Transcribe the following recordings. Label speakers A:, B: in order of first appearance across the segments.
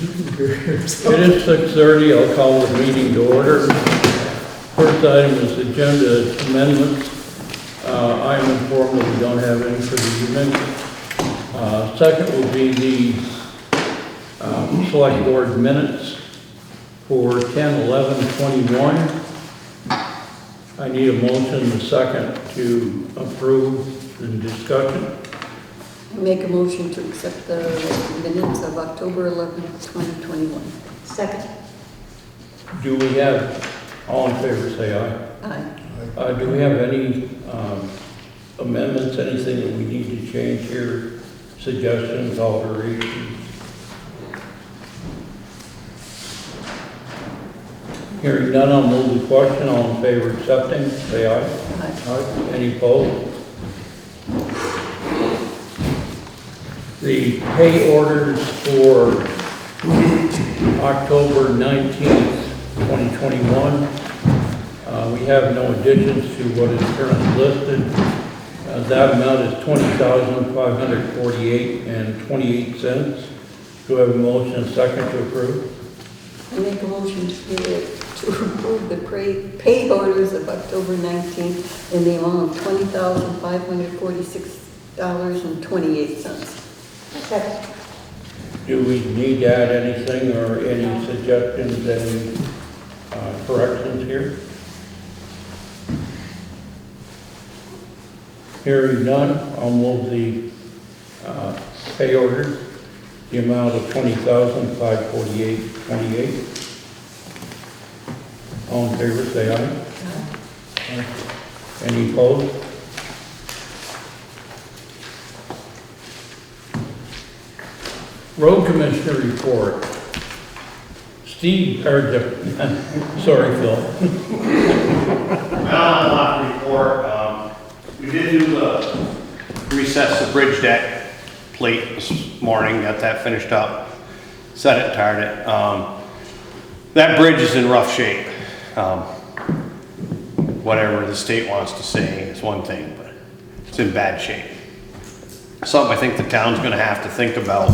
A: It is 6:30, I'll call the meeting to order. First item is agenda amendments. I am informed that we don't have any for the evening. Second will be the Selectboard Minutes for 10/11/21. I need a motion and a second to approve the discussion.
B: Make a motion to accept the minutes of October 11th, 2021.
C: Second.
A: Do we have, all in favor say aye.
B: Aye.
A: Do we have any amendments, anything that we need to change here, suggestions, alterations? Hearing none, I'll move the question. All in favor of accepting, say aye. Aye. Any opposed? The pay orders for October 19th, 2021. We have no additions to what is currently listed. That amount is $20,548.28. Do I have a motion and second to approve?
B: I make a motion to approve the pay orders of October 19th in the amount of $20,546.28.
C: Second.
A: Do we need to add anything or any suggestions, any corrections here? Hearing none, I'll move the pay order, the amount of $20,548.28. All in favor, say aye. Aye. Any opposed? Road Commissioner report. Steve, sorry, Phil.
D: Not a lot to report. We did do the recess the bridge deck plate this morning, got that finished up, set it, tarred it. That bridge is in rough shape. Whatever the state wants to say is one thing, but it's in bad shape. Something I think the town's gonna have to think about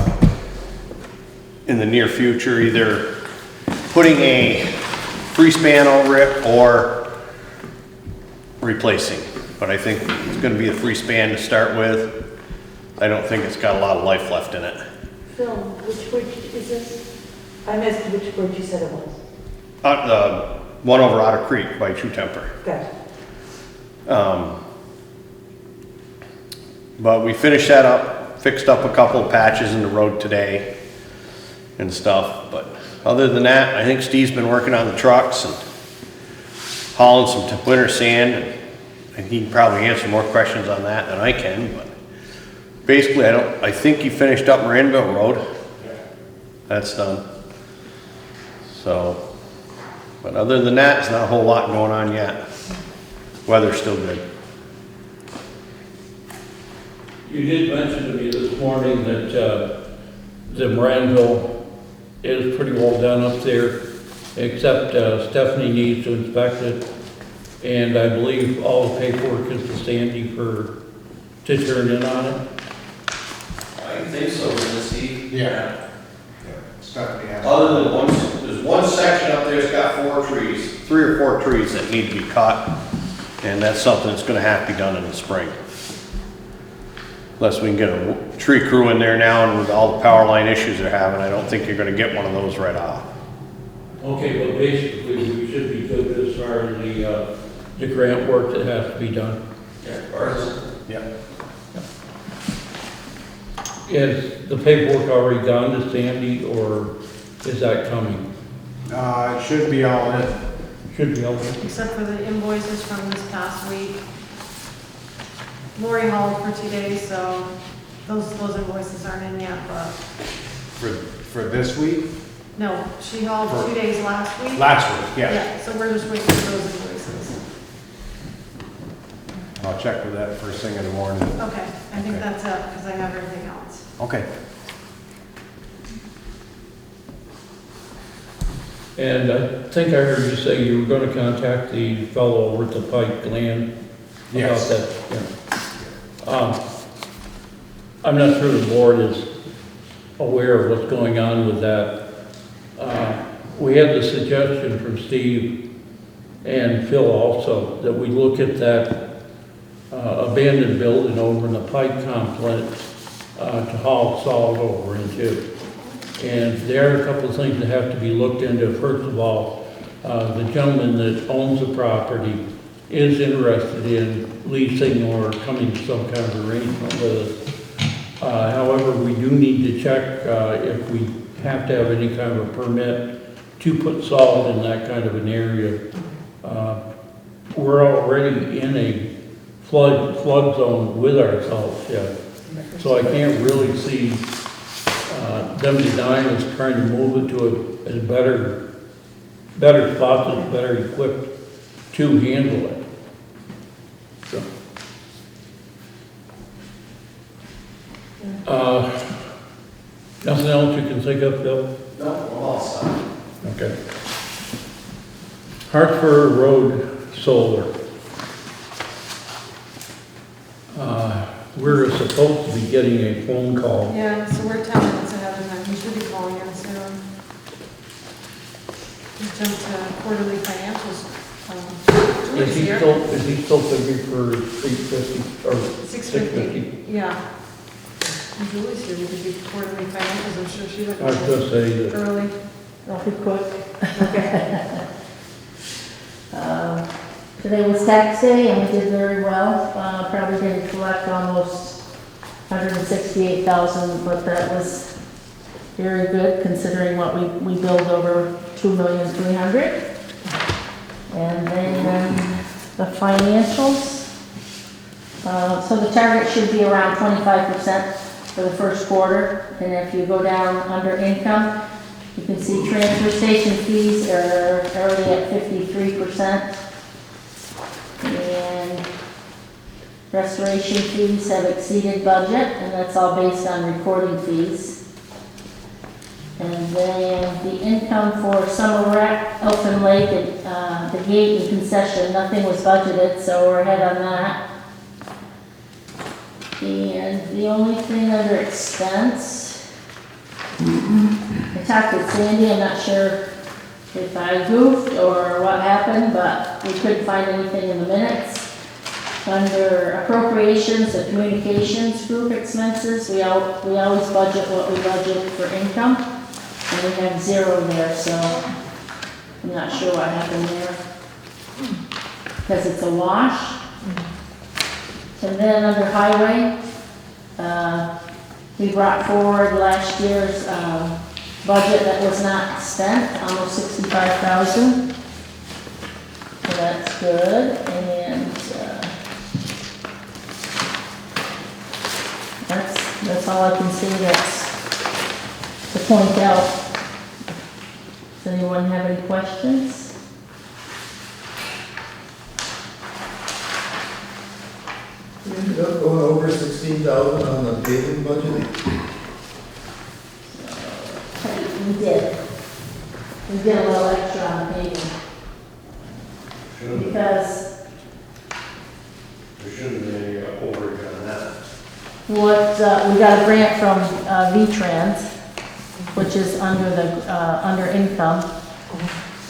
D: in the near future, either putting a free span over it or replacing. But I think it's gonna be a free span to start with. I don't think it's got a lot of life left in it.
C: Phil, which bridge is this? I missed which bridge you said it was.
D: The one over Otter Creek by True Temper.
C: Good.
D: But we finished that up, fixed up a couple of patches in the road today and stuff. But other than that, I think Steve's been working on the trucks and hauling some winter sand, and he can probably answer more questions on that than I can. But basically, I think he finished up Moranville Road. That's done. So, but other than that, there's not a whole lot going on yet. Weather's still good.
A: You did mention to me this morning that the Moranville is pretty well done up there, except Stephanie needs to inspect it. And I believe all the paperwork is to Sandy to turn in on it.
D: I think so, Steve.
E: Yeah. Stephanie asked.
D: Other than there's one section up there that's got 3 or 4 trees that need to be cut, and that's something that's gonna have to be done in the spring. Unless we can get a tree crew in there now, and with all the power line issues they're having, I don't think you're gonna get one of those right off.
A: Okay, but basically we should be good as far as the grant work that has to be done.
D: Yeah.
A: Is the paperwork already gone to Sandy, or is that coming?
E: It should be all in.
A: Should be over.
F: Except for the invoices from this past week. Lori hauled for 2 days, so those invoices aren't in yet, but
E: For this week?
F: no, she hauled 2 days last week.
E: Last week, yeah.
F: Yeah, so we're just waiting for those invoices.
E: I'll check with that first thing in the morning.
F: Okay, I think
E: Okay.
F: that's it, because I have everything else.
E: Okay.
A: And I think I heard you say you were going to contact the fellow over at the Pike Land about
E: Yes.
A: that. Yeah. I'm not sure the board is aware of what's going on with that We had the suggestion from Steve and Phil also that we look at that abandoned building over in the Pike Complex to haul salt over into. And there are a couple of things that have to be looked into. First of all, the gentleman that owns the property is interested in leasing or coming to some kind of arrangement with us. However, we do need to check if we have to have any kind of a permit to put salt in that kind of an area. We're already in a flood zone with our salt shed, so I can't really see them denying us trying to move it to a better spot that's better equipped to handle it. So. Nothing else you can think of, Bill?
D: No, we're all set.
A: Okay. Hartsboro Solar. We're supposed to be getting a phone call.
F: Yeah, so we're 10 minutes ahead of time. He should be calling in soon. Just jump to quarterly financials.
A: Is he
F: Julie's
A: still figuring for 350 or 650?
F: Yeah. And Julie's here, we could do quarterly financials. I'm sure she would.
A: I was gonna say that.
F: Early.
C: I'll be quick.
F: Okay.
C: Today was tax day and we did very well. Probably didn't collect almost 168,000, but that was very good considering what we billed over 2,300,000. And then the financials. So the target should be around 25% for the first quarter. And if you go down under income, you can see transfer station fees are already at 53%. And restoration fees have exceeded budget, and that's all based on recording fees. And then the income for summer rec, Elfin Lake, and the gate and concession, nothing was budgeted, so we're ahead on that. And the only thing under expense, I talked with Sandy, I'm not sure if I goofed or what happened, but we couldn't find anything in the minutes. Under appropriations, the communications group expenses, we always budget what we budget for income, and we have 0 there, so I'm not sure what happened there. Because it's a wash. And then under highway, we brought forward last year's budget that was not spent, almost 65,000. So that's good, and that's all I can say that's to point out. Does anyone have any questions?
G: You ended up going over 16,000 on the paving budget?
C: We did. We did a little extra on paving. Because
D: There shouldn't be any overage on that.
C: we got a grant from V-Trans, which is under the, under income.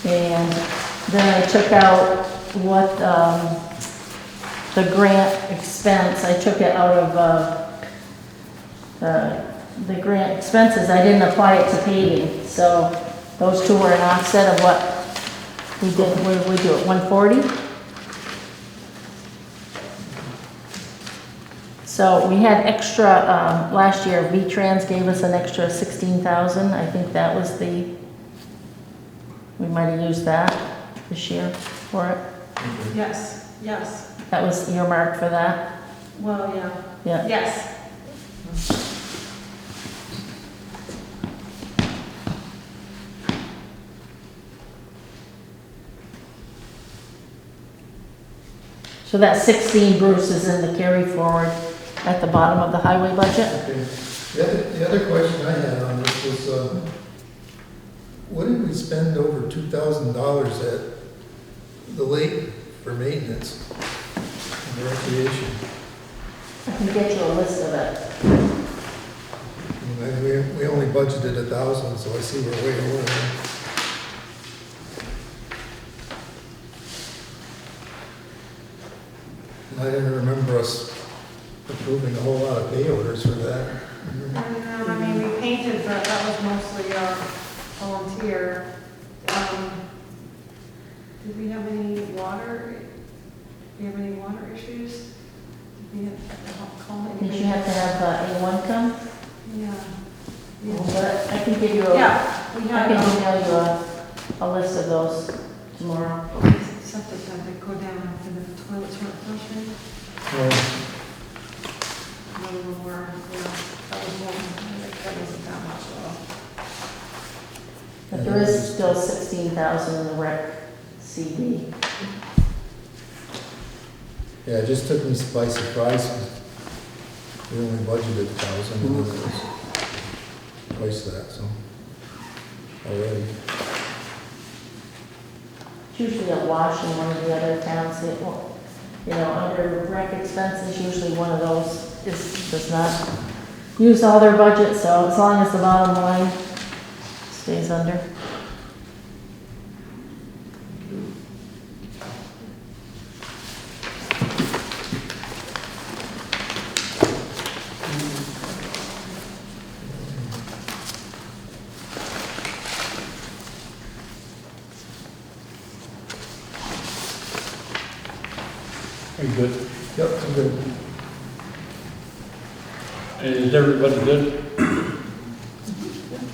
C: And then I took out what, the grant expense, I took it out of, the grant expenses, I didn't apply it to paving, so those two were an offset of what we did, what did we do, at 140? So we had extra, last year, V-Trans gave us an extra 16,000, I think that was we might have used that this year for it.
F: Yes, yes.
C: That was earmarked for that,
F: Well, yeah.
C: yeah.
F: Yes.
C: So that 16, Bruce, is in the carry forward at the bottom of the highway budget.
G: Okay. The other question I had on this was, what did we spend over $2,000 at the lake for maintenance and recreation?
C: I can get you a list of it.
G: We only budgeted 1,000, so I see we're way over. I didn't remember us approving a whole lot of pay orders for that.
F: I mean, we painted, but that was mostly our volunteer. Did we have any water? Do you have any water issues? Did we have to call
C: Did
F: anybody?
C: you have to have A1 come?
F: Yeah.
C: But I can give you a,
F: Yeah, we
C: I
F: had,
C: can email you a list of those tomorrow.
F: septic had to go down after the toilets weren't flushing.
G: Well,
F: Another one where, that was one, that wasn't that much though.
C: But there is still 16,000 in the rec CD.
G: yeah, it just took me by surprise. 'Cause we only budgeted 1,000 and then it was twice that, so. Already.
C: It's usually a wash in one of the other towns, it won't, you know, under rec expenses, usually one of those does not use all their budget, so as long as the bottom line stays under.
A: Are you good?
G: Yep, I'm good.
A: Is everybody good?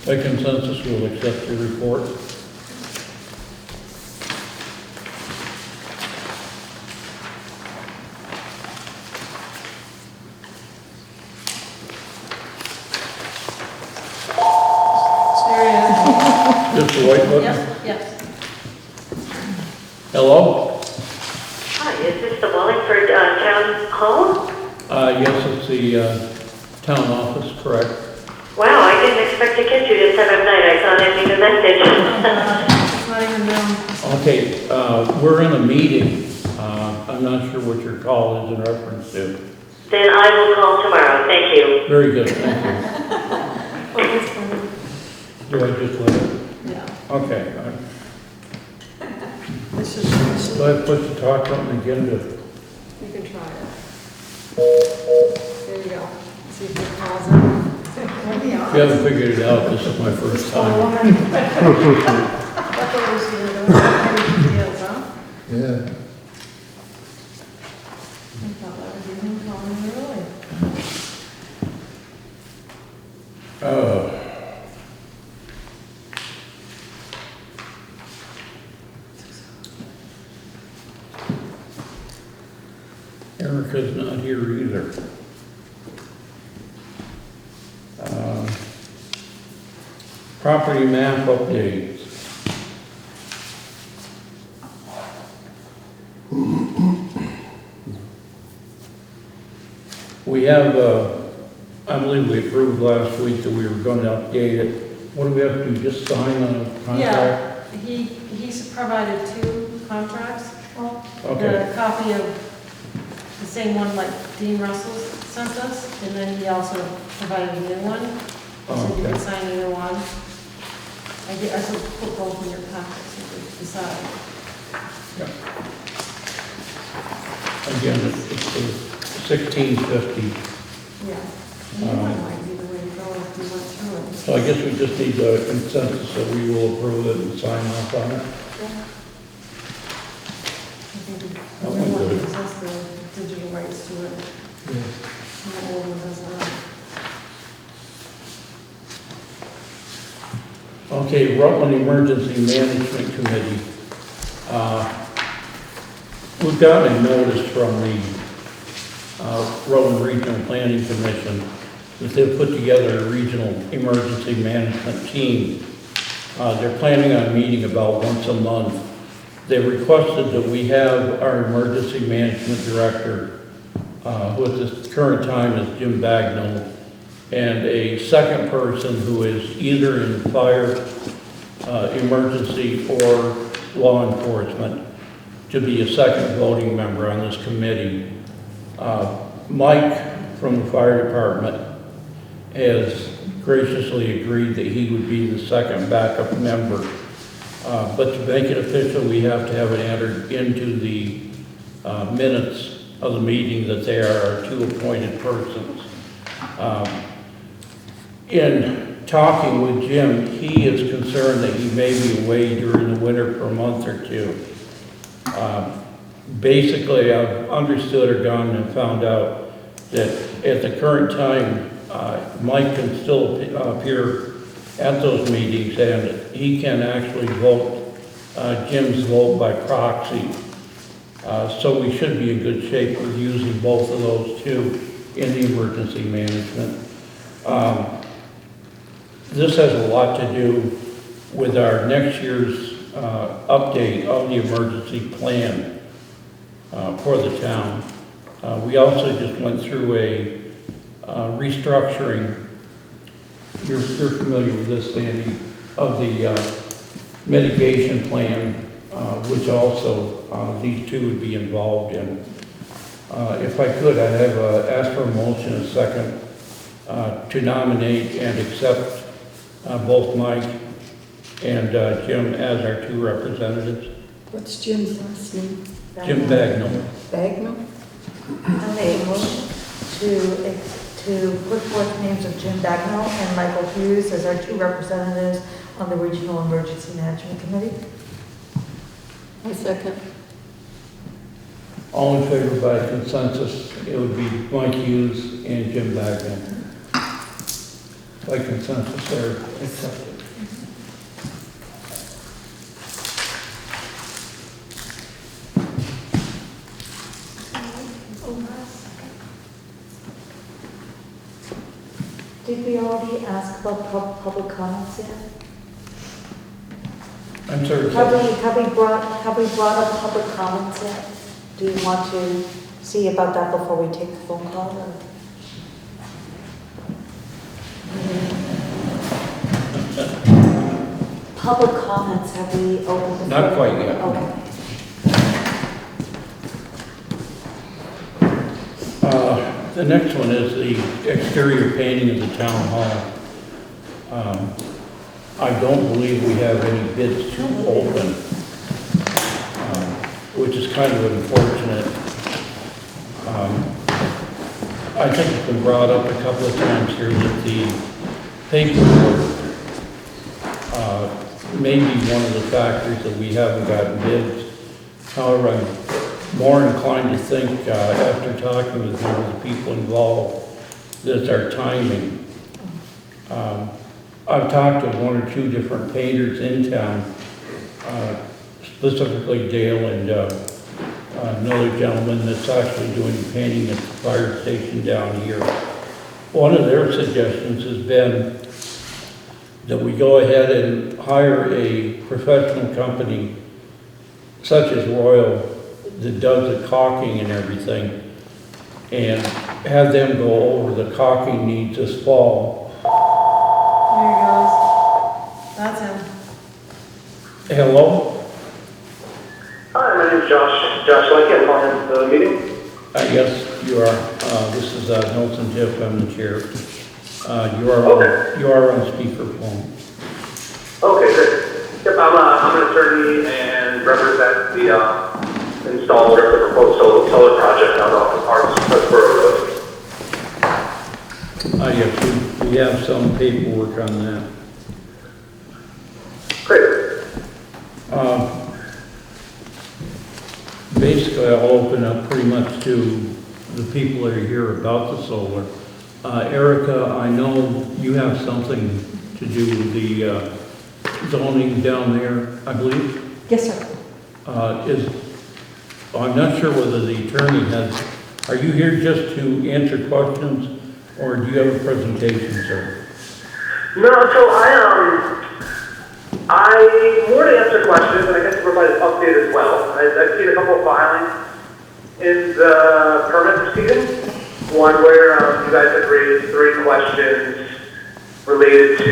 A: By consensus, we'll accept your report.
F: There he
A: Just the white
F: is.
A: button?
F: Yes, yes.
A: Hello?
H: Hi, is this the Wallingford Town Hall?
A: Yes, it's the town office, correct?
H: Wow, I didn't expect to catch you this time of night. I thought I'd leave a message.
F: It's not even known.
A: Okay, we're in a meeting. I'm not sure what your call is in reference to.
H: Then I will call tomorrow. Thank you.
A: Very good, thank you. Do I just let it?
F: Yeah.
A: Okay.
F: This is,
A: Do I have to put the talk something again to?
F: you can try it. There you go. See if it calls in.
A: If you haven't figured it out, this is my first time.
F: That's what we're seeing. Deals, huh?
G: Yeah.
F: I thought that would be him calling me early.
A: Erica's not here either. Property map updates. We have, I believe we approved last week that we were going to update it. What do we have to do, just sign on a contract?
F: Yeah, he's provided 2 contracts.
A: Okay,
F: The copy of the same one like Dean Russell sent us, and then he also provided a new one. So you can
A: okay.
F: sign either one. I could put both in your packets if you decide.
A: Again, it's 1650.
F: Yeah. You might be the way to go if you went through it.
A: So I guess we just need the consensus that we will approve it and sign off on it.
F: I think
A: Oh,
F: the new one
A: good.
F: gives us the digital rights to it,
G: Yeah.
F: and the old one does not.
A: Okay, Rutland Emergency Management Committee. We've gotten a notice from the Rutland Regional Planning Commission that they've put together a regional emergency management team. They're planning on meeting about once a month. They requested that we have our emergency management director, who at this current time is Jim Bagnall, and a second person who is either in fire, emergency, or law enforcement, to be a second voting member on this committee. Mike from the fire department has graciously agreed that he would be the second backup member. But to make it official, we have to have it entered into the minutes of the meeting that they are our two appointed persons. In talking with Jim, he is concerned that he may be away during the winter for a month or two. Basically, I've understood or gone and found out that at the current time, Mike can still appear at those meetings, and he can actually vote Jim's vote by proxy. So we should be in good shape with using both of those two in the emergency management. This has a lot to do with our next year's update of the emergency plan for the town. We also just went through a restructuring, you're familiar with this, Sandy, of the mitigation plan, which also these two would be involved in. If I could, I'd have ask for a motion, a second, to nominate and accept both Mike and Jim as our two representatives.
B: What's Jim's last name?
A: Jim Bagnall.
B: Bagnall?
I: I make a motion to put forth the names of Jim Bagnall and Michael Hughes as our two representatives on the Regional Emergency Management Committee.
B: I second.
A: All in favor by consensus, it would be Mike Hughes and Jim Bagnall. By consensus, they're accepted.
I: Did we already ask about public comments yet?
A: I'm sorry.
I: Have we brought up public comments yet? Do you want to see about that before we take the phone call? Or? Public comments, have we opened the
A: Not quite yet.
I: Okay.
A: The next one is the exterior painting of the town hall. I don't believe we have any bids to open, which is kind of unfortunate. I think it's been brought up a couple of times here that the paperwork may be one of the factors that we haven't gotten bids. However, I'm more inclined to think, after talking with some of the people involved, that it's our timing. I've talked to one or two different painters in town, specifically Dale and another gentleman that's actually doing painting at the fire station down here. One of their suggestions has been that we go ahead and hire a professional company such as Royal that does the caulking and everything, and have them go over the caulking needs this fall.
F: There he goes. That's him.
A: Hello?
J: Hi, my name is Josh Leckie. I'm calling in the meeting.
A: Yes, you are. This is Nelson Jeff. I'm the chair. You are on speakerphone.
J: Okay, great. Yep, I'm an attorney and represent the installer of the proposed solar project out off of Hartsboro Road.
A: Yes, we have some paperwork on that.
J: Great.
A: Basically, I'll open up pretty much to the people that are here about the solar. Erica, I know you have something to do with the zoning down there, I believe?
I: Yes, sir.
A: I'm not sure whether the attorney has, are you here just to answer questions, or do you have a presentation, sir?
J: No, so I more to answer questions, and I guess to provide an update as well. I've seen a couple of filings in the permit proceeding. One where you guys have raised 3 questions related to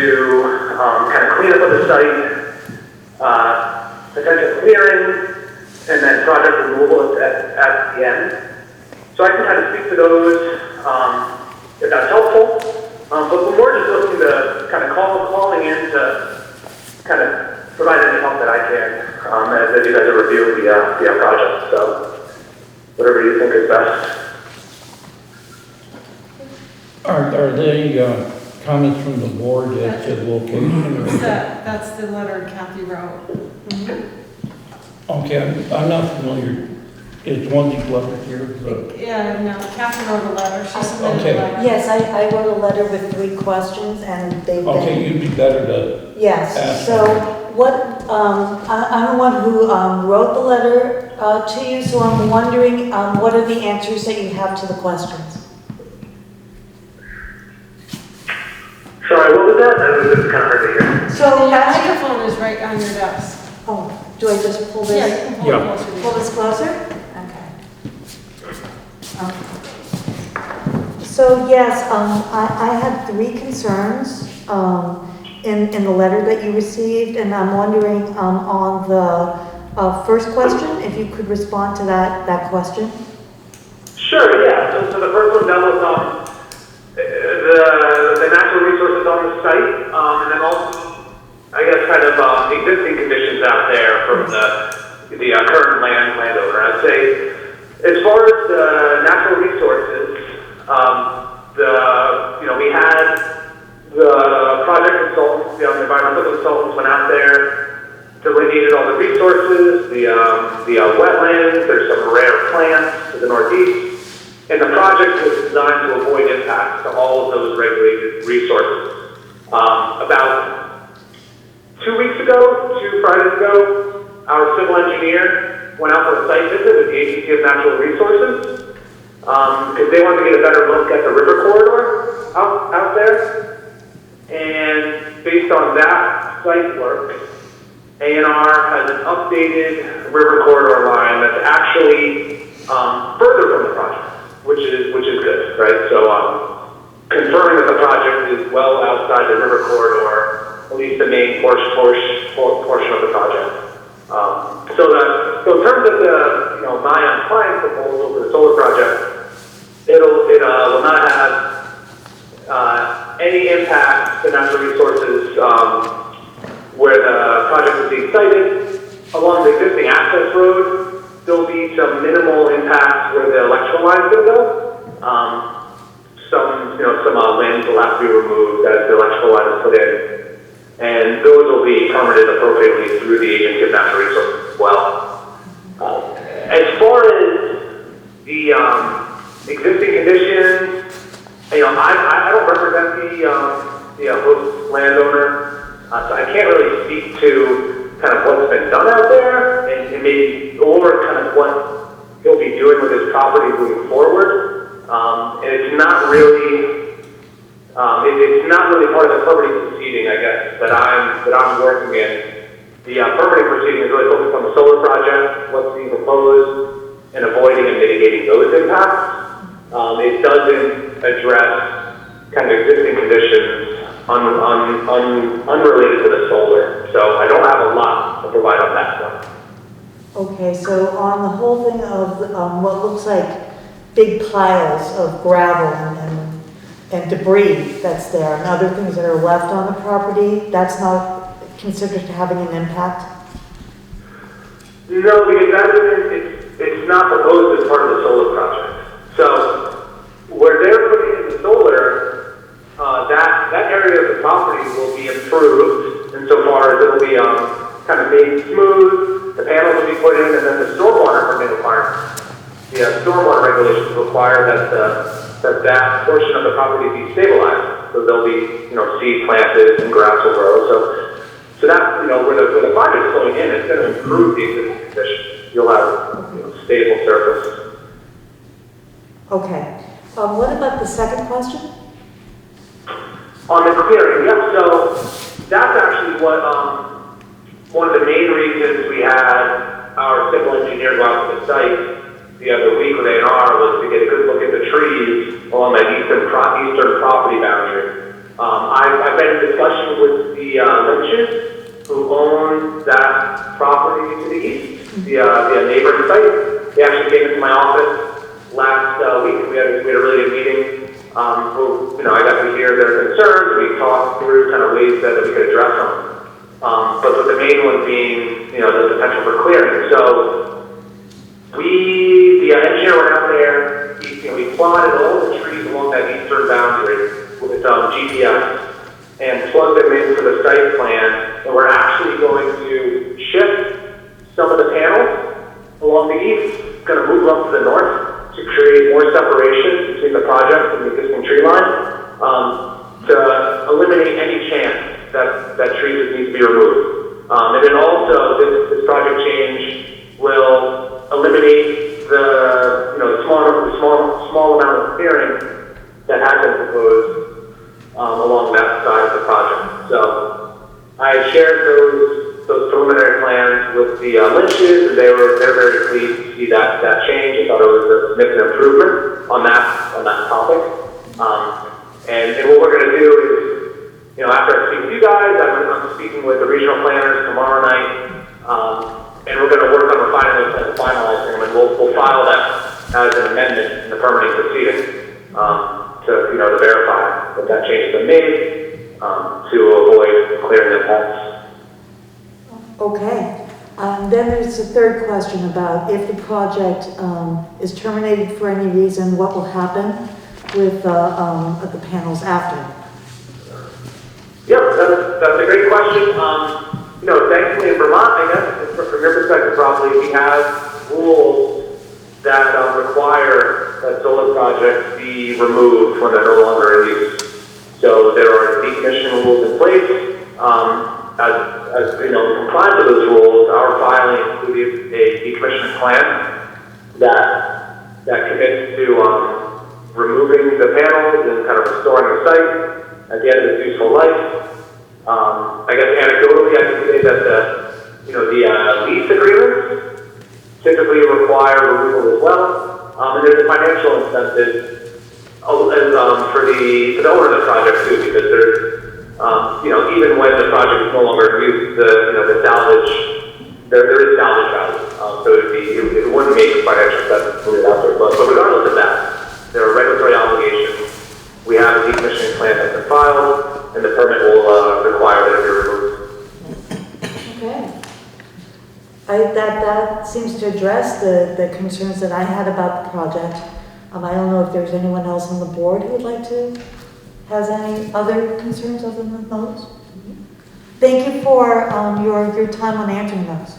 J: kind of cleanup of the site, potential clearing, and then project removal at the end. So I can kind of speak to those if that's helpful. But we're more just looking to kind of calling in to kind of provide any help that I can as you guys are reviewing the project. So whatever you think is best.
A: Are there any comments from the board as to the location? Or-
F: That's the letter Kathy wrote.
A: Okay, I'm not familiar. It's one of these letters here. but-
F: Yeah, no, Kathy wrote a letter, she submitted
A: Okay.
F: a letter.
I: Yes, I wrote a letter with 3 questions and they've been.
A: Okay, you'd be better to,
I: Yes,
A: Ask
I: so
A: them.
I: what, I'm the one who wrote the letter to you, so I'm wondering, what are the answers that you have to the questions?
J: Sorry, what was that? That was just kind of hard to hear.
I: So,
F: The
I: as you,
F: microphone is right on your desk.
I: oh, do I just pull
F: Yeah,
I: this?
F: you can pull it
A: Yeah.
F: closer to you.
I: Pull this closer? Okay. So yes, I had 3 concerns in the letter that you received, and I'm wondering on the first question, if you could respond to that question.
J: Sure, yeah. So the first one dealt with the natural resources on the site, and then also, I guess, kind of existing conditions out there from the current landowner. I'd say, as far as the natural resources, we had the project consultants, the environmental consultants went out there, delineated all the resources, the wetlands, there's some rare plants to the northeast, and the project was designed to avoid impacts to all of those regulated resources. About 2 weeks ago, 2 Fridays ago, our civil engineer went out for a site visit with the Agency of Natural Resources because they wanted to get a better look at the river corridor out there. And based on that site work, A&R has an updated river corridor line that's actually further from the project, which is good, right? So confirming that the project is well outside the river corridor, at least the main portion of the project. So in terms of my client proposal for the solar project, it will not have any impact to natural resources where the project is being sited. Along the existing access road, there'll be some minimal impacts where the electrical lines will go. Some limbs will have to be removed as the electrical line is put in. And those will be permitted appropriately through the Agency of Natural Resources as well. As far as the existing conditions, I don't represent the host landowner, so I can't really speak to kind of what's been done out there and maybe, or kind of what he'll be doing with his property moving forward. And it's not really part of the permitting proceeding, I guess, that I'm working in. The permitting proceeding is really focused on the solar project, what's being proposed, and avoiding and mitigating those impacts. It doesn't address kind of existing conditions unrelated to the solar. So I don't have a lot to provide on that one.
I: Okay, so on the whole thing of what looks like big piles of gravel and debris that's there, and other things that are left on the property, that's not considered having an impact?
J: No, because it's not proposed as part of the solar project. So where they're putting in the solar, that area of the property will be improved insofar as it will be kind of made smooth, the panels will be put in, and then the stormwater permit requirements. The stormwater regulations require that portion of the property be stabilized. So there'll be, seed planted and grass will grow. So that, where the project is going in, it's going to improve the existing conditions. You'll have, stable surface.
I: Okay. What about the second question?
J: On the clearing, yeah, so that's actually what, one of the main reasons we had our civil engineer go out to the site the other week with A&R was to get a good look at the trees along that eastern property boundary. I've been in discussion with the Lynches who own that property to the east, the neighboring site. They actually came into my office last week. We had a really good meeting I got to hear their concerns, we talked through kind of ways that we could address them. But with the main one being, the potential for clearing. So the engineer went out there, he plotted all the trees along that eastern boundary with GPS and plugged them into the site plan. And we're actually going to shift some of the panels along the east, going to move up to the north to create more separation between the project and the existing tree line, to eliminate any chance that trees would need to be removed. And then also, this project change will eliminate the small amount of clearing that has been proposed along that side of the project. So I shared those preliminary plans with the Lynches, and they're very pleased to see that change. I thought it was a significant improvement on that topic. And what we're going to do is, after I speak with you guys, I'm speaking with the regional planners tomorrow night, and we're going to work on refining those plans and finalizing them, and we'll file that as an amendment in the permitting proceeding to verify that change has been made to avoid clearing the pets.
I: Okay. Then there's a third question about if the project is terminated for any reason, what will happen with the panels after?
J: Yep, that's a great question. Thankfully in Vermont, I guess, from your perspective probably, we have rules that require that solar projects be removed when they're no longer in use. So there are decommissioning rules in place. As in compliance with those rules, our filing included a decommissioning plan that commits to removing the panels and kind of restoring the site at the end of its useful life. I guess anecdotally, I can say that the lease agreements typically require removal as well, and there's a financial incentive for the owner of the project too, because there's even when the project is no longer in use, the salvage, there is salvage value. So it wouldn't make financial sense to put it out there. But regardless of that, there are regulatory obligations. We have a decommissioning plan that's been filed, and the permit will require that it be removed.
I: Okay. That seems to address the concerns that I had about the project. I don't know if there's anyone else on the board who would like to, has any other concerns other than those? Thank you for your time on answering those.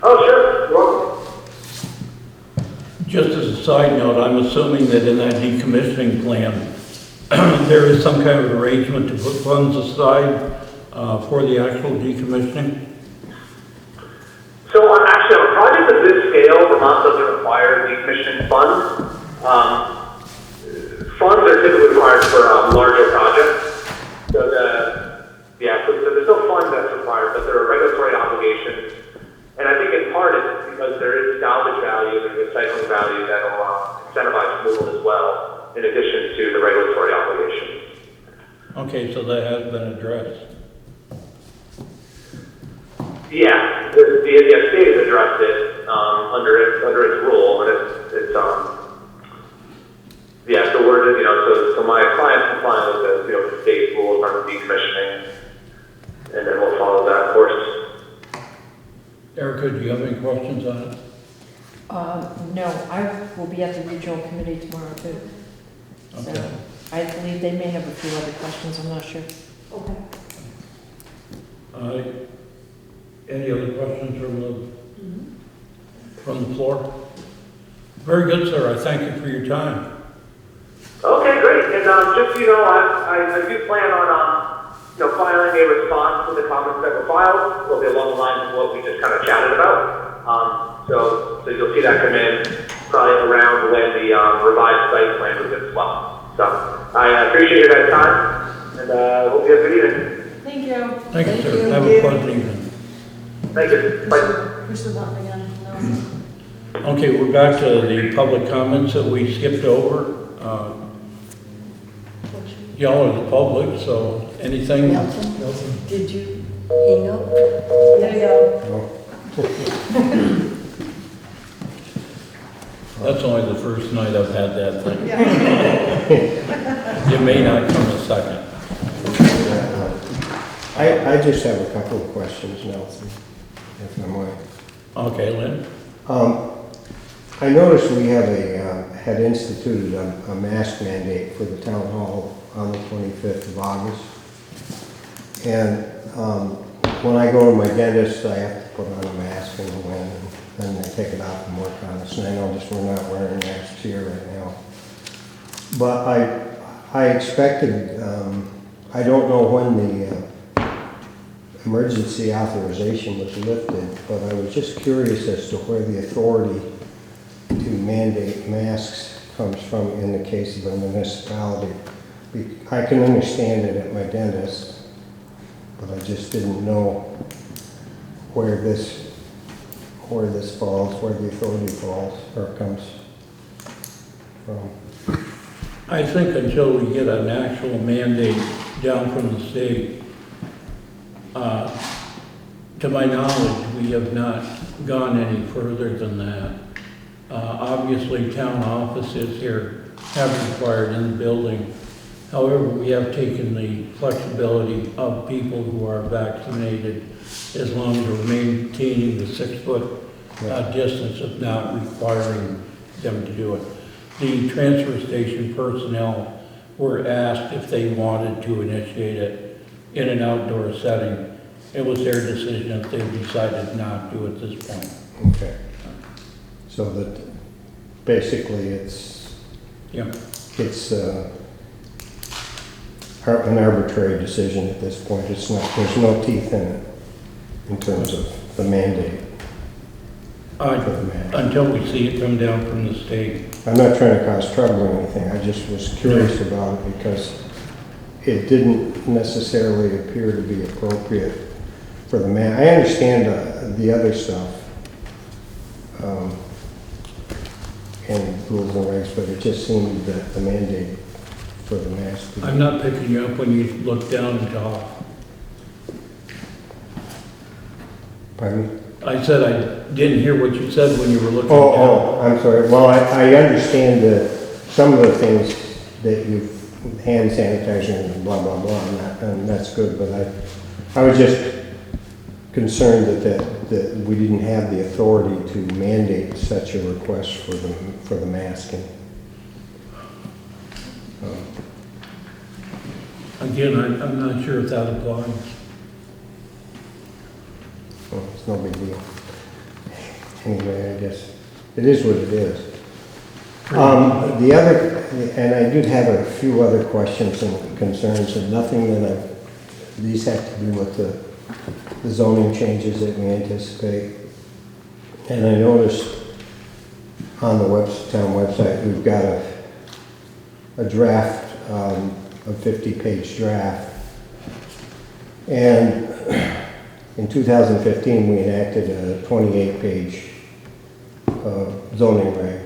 J: Oh, sure. You're welcome.
A: Just as a side note, I'm assuming that in that decommissioning plan, there is some kind of arrangement to put funds aside for the actual decommissioning?
J: So actually, on a project of this scale, Vermont doesn't require decommissioning funds. Funds are typically required for larger projects. So there's no fund that's required, but there are regulatory obligations. And I think in part it's because there is salvage value and recycling value that will incentivize removal as well, in addition to the regulatory obligations.
A: Okay, so that has been addressed.
J: Yeah, the state has addressed it under its rule, and it's so we're just, so my client's complying with the state rules on decommissioning, and then we'll follow that course.
A: Erica, do you have any questions on it?
K: No, I will be at the regional committee tomorrow too.
A: Okay.
K: So I believe they may have a few other questions, I'm not sure.
I: Okay.
A: Any other questions from the floor? Very good, sir. I thank you for your time.
J: Okay, great. And just so you know, I do plan on filing a response to the comments that were filed. It'll be along the lines of what we just kind of chatted about. So you'll see that come in probably around when the revised site plan was in as well. So I appreciate your guys' time, and hope you have a good evening.
F: Thank you.
A: Thank you, sir. Have a pleasant evening.
J: Thank you. Bye.
F: Push the button again. No.
A: Okay, we're back to the public comments that we skipped over. Y'all are the public, so anything?
B: Nelson, did you hang up?
F: There you go.
A: That's only the first night I've had that thing. You may not come a second.
L: I just have a couple of questions, Nelson, if I might.
A: Okay, Lynn?
L: I noticed we have had instituted a mask mandate for the town hall on the 25th of August. And when I go to my dentist, I have to put on a mask and go in, and then they take it off and work on us. And I noticed we're not wearing masks here right now. But I expected, I don't know when the emergency authorization was lifted, but I was just curious as to where the authority to mandate masks comes from in the case of a municipality. I can understand it at my dentist, but I just didn't know where this falls, where the authority falls or comes from.
A: I think until we get an actual mandate down from the state, to my knowledge, we have not gone any further than that. Obviously, town offices here have required in the building. However, we have taken the flexibility of people who are vaccinated as long as we're maintaining the 6-foot distance of not requiring them to do it. The transfer station personnel were asked if they wanted to initiate it in an outdoor setting. It was their decision if they decided not to at this point.
L: Okay. So that basically it's
A: Yeah.
L: An arbitrary decision at this point. It's not, there's no teeth in it in terms of the mandate. For the mask.
A: Until we see it come down from the state.
L: I'm not trying to cause trouble or anything. I just was curious about it because it didn't necessarily appear to be appropriate for the mask. I understand the other stuff and rules and regs, but it just seemed that the mandate for the mask.
A: I'm not picking you up when you look down and talk.
L: Pardon me?
A: I said I didn't hear what you said when you were looking down.
L: Oh, I'm sorry. Well, I understand some of the things that you've, hand sanitizer and blah, blah, blah, and that's good, but I was just concerned that we didn't have the authority to mandate such a request for the masking.
A: Again, I'm not sure if that applies.
L: Well, it's no big deal. Anyway, I guess it is what it is. The other, and I did have a few other questions and concerns, and nothing that these have to do with the zoning changes that we anticipate. And I noticed on the town website, we've got a draft, a 50-page draft. And in 2015, we enacted a 28-page zoning reg.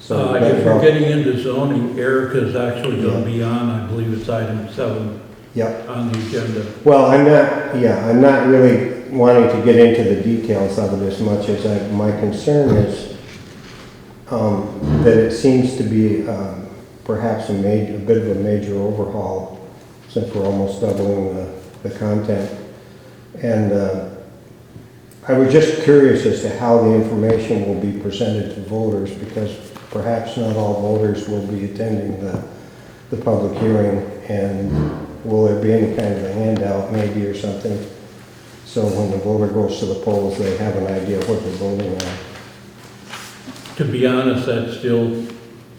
L: So
A: if you're getting into zoning, Erica's actually going to be on, I believe it's item 7 on the agenda.
L: Well, I'm not really wanting to get into the details of it as much as my concern is that it seems to be perhaps a bit of a major overhaul since we're almost doubling the content. And I was just curious as to how the information will be presented to voters, because perhaps not all voters will be attending the public hearing, and will there be any kind of a handout maybe or something, so when the voter goes to the polls they have an idea of what they're voting on.
A: To be honest, that's still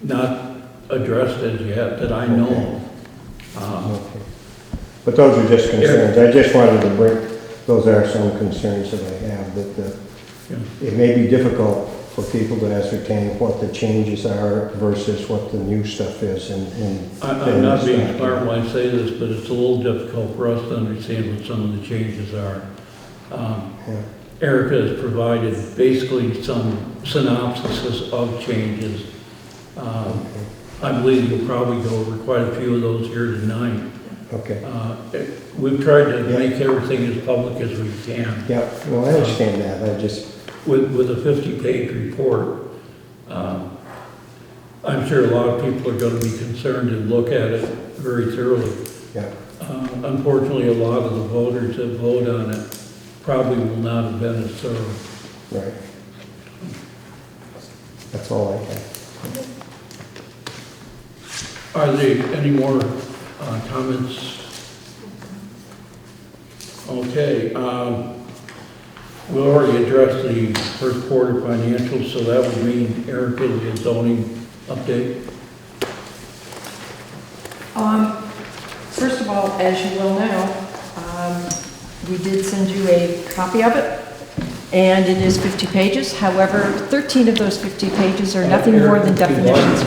A: not addressed as yet that I know of.
L: Okay. But those are just concerns. I just wanted to bring, those are some concerns that I have, that it may be difficult for people to ascertain what the changes are versus what the new stuff is.
A: I'm not being smart when I say this, but it's a little difficult for us to understand what some of the changes are. Erica has provided basically some synopsis of changes. I believe you'll probably go over quite a few of those here tonight.
L: Okay.
A: We've tried to make everything as public as we can.
L: Yeah, well, I understand that. I just...
A: With a 50-page report, I'm sure a lot of people are gonna be concerned and look at it very thoroughly.
L: Yeah.
A: Unfortunately, a lot of the voters that vote on it probably will not have been as thorough.
L: Right. That's all I have.
A: Are there any more comments? Okay, we already addressed the first quarter financials, so that would mean Eric will get zoning update.
K: First of all, as you well know, we did send you a copy of it, and it is 50 pages. However, 13 of those 50 pages are nothing more than definitions.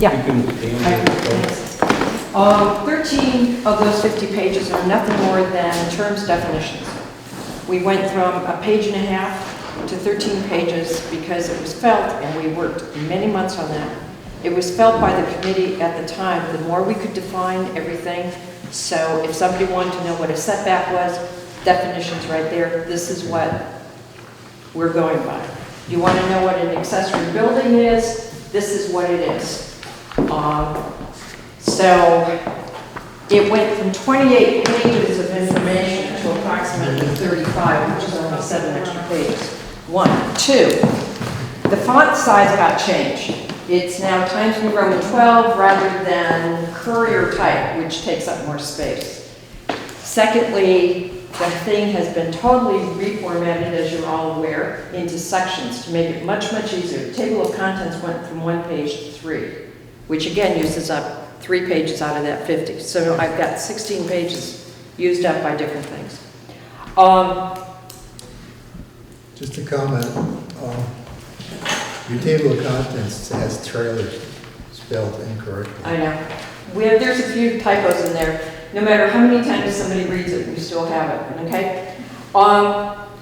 K: Yeah.
A: You can stand there.
K: 13 of those 50 pages are nothing more than terms definitions. We went from a page and a half to 13 pages because it was felt, and we worked many months on that. It was felt by the committee at the time, the more we could define everything. So if somebody wanted to know what a setback was, definitions right there, this is what we're going by. You want to know what an accessory building is, this is what it is. So it went from 28 pages of information to approximately 35, which is only 7 extra pages. 1. 2, the font size got changed. It's now Times New Roman 12 rather than Courier type, which takes up more space. Secondly, the thing has been totally reformatted, as you're all aware, into sections to make it much, much easier. The table of contents went from 1 page to 3, which again uses up 3 pages out of that 50. So I've got 16 pages used up by different things.
G: Just a comment, your table of contents has trailers spelled incorrectly.
K: I know. There's a few typos in there. No matter how many times somebody reads it, we still have it, okay?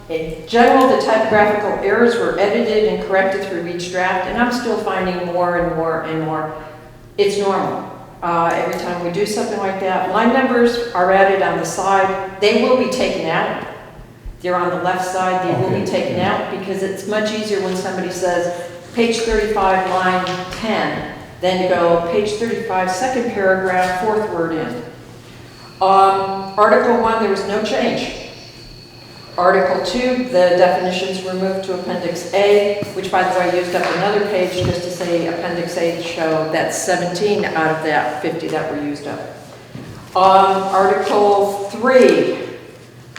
K: In general, the typographical errors were edited and corrected through each draft, and I'm still finding more and more and more. It's normal. Every time we do something like that, line numbers are added on the side. They will be taken out. They're on the left side. They will be taken out because it's much easier when somebody says page 35, line 10, then go page 35, second paragraph, 4th word in. Article 1, there was no change. Article 2, the definitions were moved to Appendix A, which by the way used up another page just to say Appendix A to show that's 17 out of that 50 that were used up. Article 3,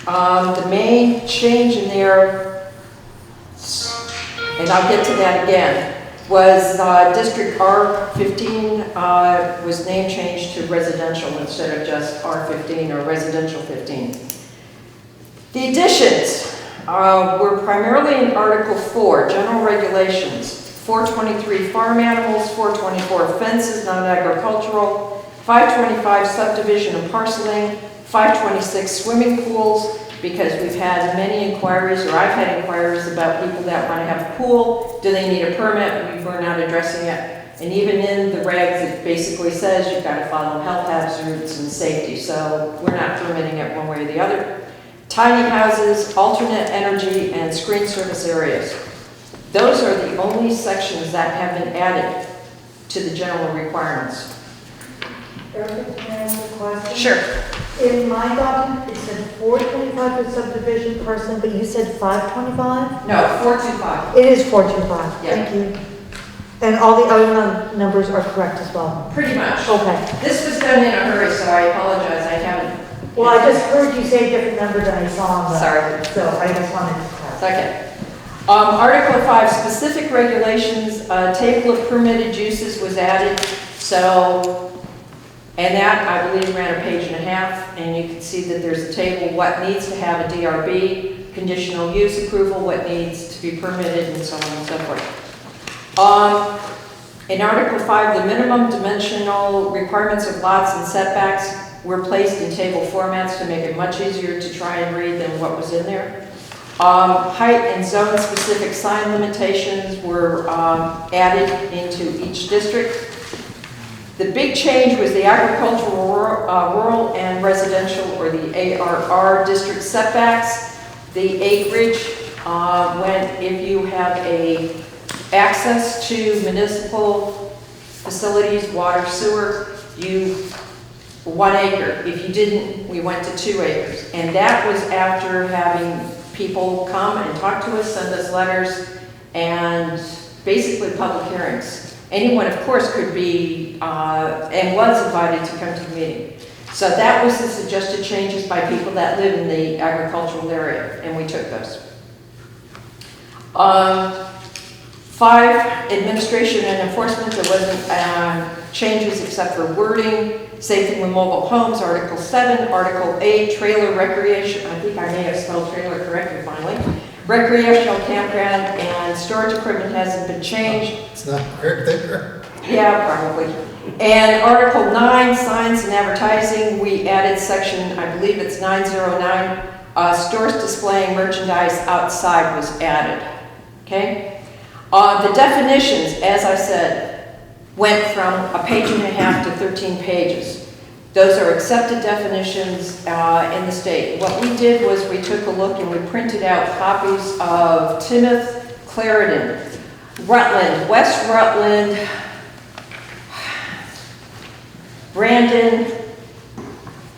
K: the main change in there, and I'll get to that again, was District R15 was name changed to residential instead of just R15 or residential 15. The additions were primarily in Article 4, General Regulations, 423 farm animals, 424 fences, non-agricultural, 525 subdivision and parceling, 526 swimming pools, because we've had many inquiries, or I've had inquiries about people that want to have a pool. Do they need a permit? We're not addressing it. And even in the regs, it basically says you've got to follow health hazards and safety. So we're not permitting it one way or the other. Tiny houses, alternate energy, and screen service areas. Those are the only sections that have been added to the general requirements.
I: Erica, can I ask a question?
K: Sure.
I: In my document, it said 425 for subdivision person, but you said 525?
K: No, 425.
I: It is 425,
K: Yeah.
I: thank you. And all the other numbers are correct as well?
K: Pretty much.
I: Okay.
K: This was done in a hurry, so I apologize. I haven't.
I: Well, I just heard you say a different number than I saw on the...
K: Sorry.
I: So I just wanted to clarify.
K: Okay. Article 5, specific regulations, table of permitted uses was added. So, and that, I believe, ran a page and a half, and you can see that there's a table, what needs to have a DRB, conditional use approval, what needs to be permitted, and so on and so forth. In Article 5, the minimum dimensional requirements of lots and setbacks were placed in table formats to make it much easier to try and read than what was in there. Height and zone-specific sign limitations were added into each district. The big change was the agricultural, rural, and residential, or the ARR district setbacks. The acreage went, if you have a access to municipal facilities, water, sewer, 1 acre. If you didn't, we went to 2 acres. And that was after having people come and talk to us, send us letters, and basically public hearings. Anyone, of course, could be, and was invited to come to the meeting. So that was the suggested changes by people that live in the agricultural area, and we took those. 5, administration and enforcement, there wasn't changes except for wording. Same thing with mobile homes, Article 7, Article 8, trailer recreation, I think I may have spelled trailer correctly finally. Recreational campground and storage equipment hasn't been changed.
G: It's not correct there.
K: Yeah, probably. And Article 9, signs and advertising, we added section, I believe it's 909, stores displaying merchandise outside was added, okay? The definitions, as I said, went from a page and a half to 13 pages. Those are accepted definitions in the state. What we did was we took a look and we printed out copies of Timoth, Clarendon, Rutland, West Rutland, Brandon,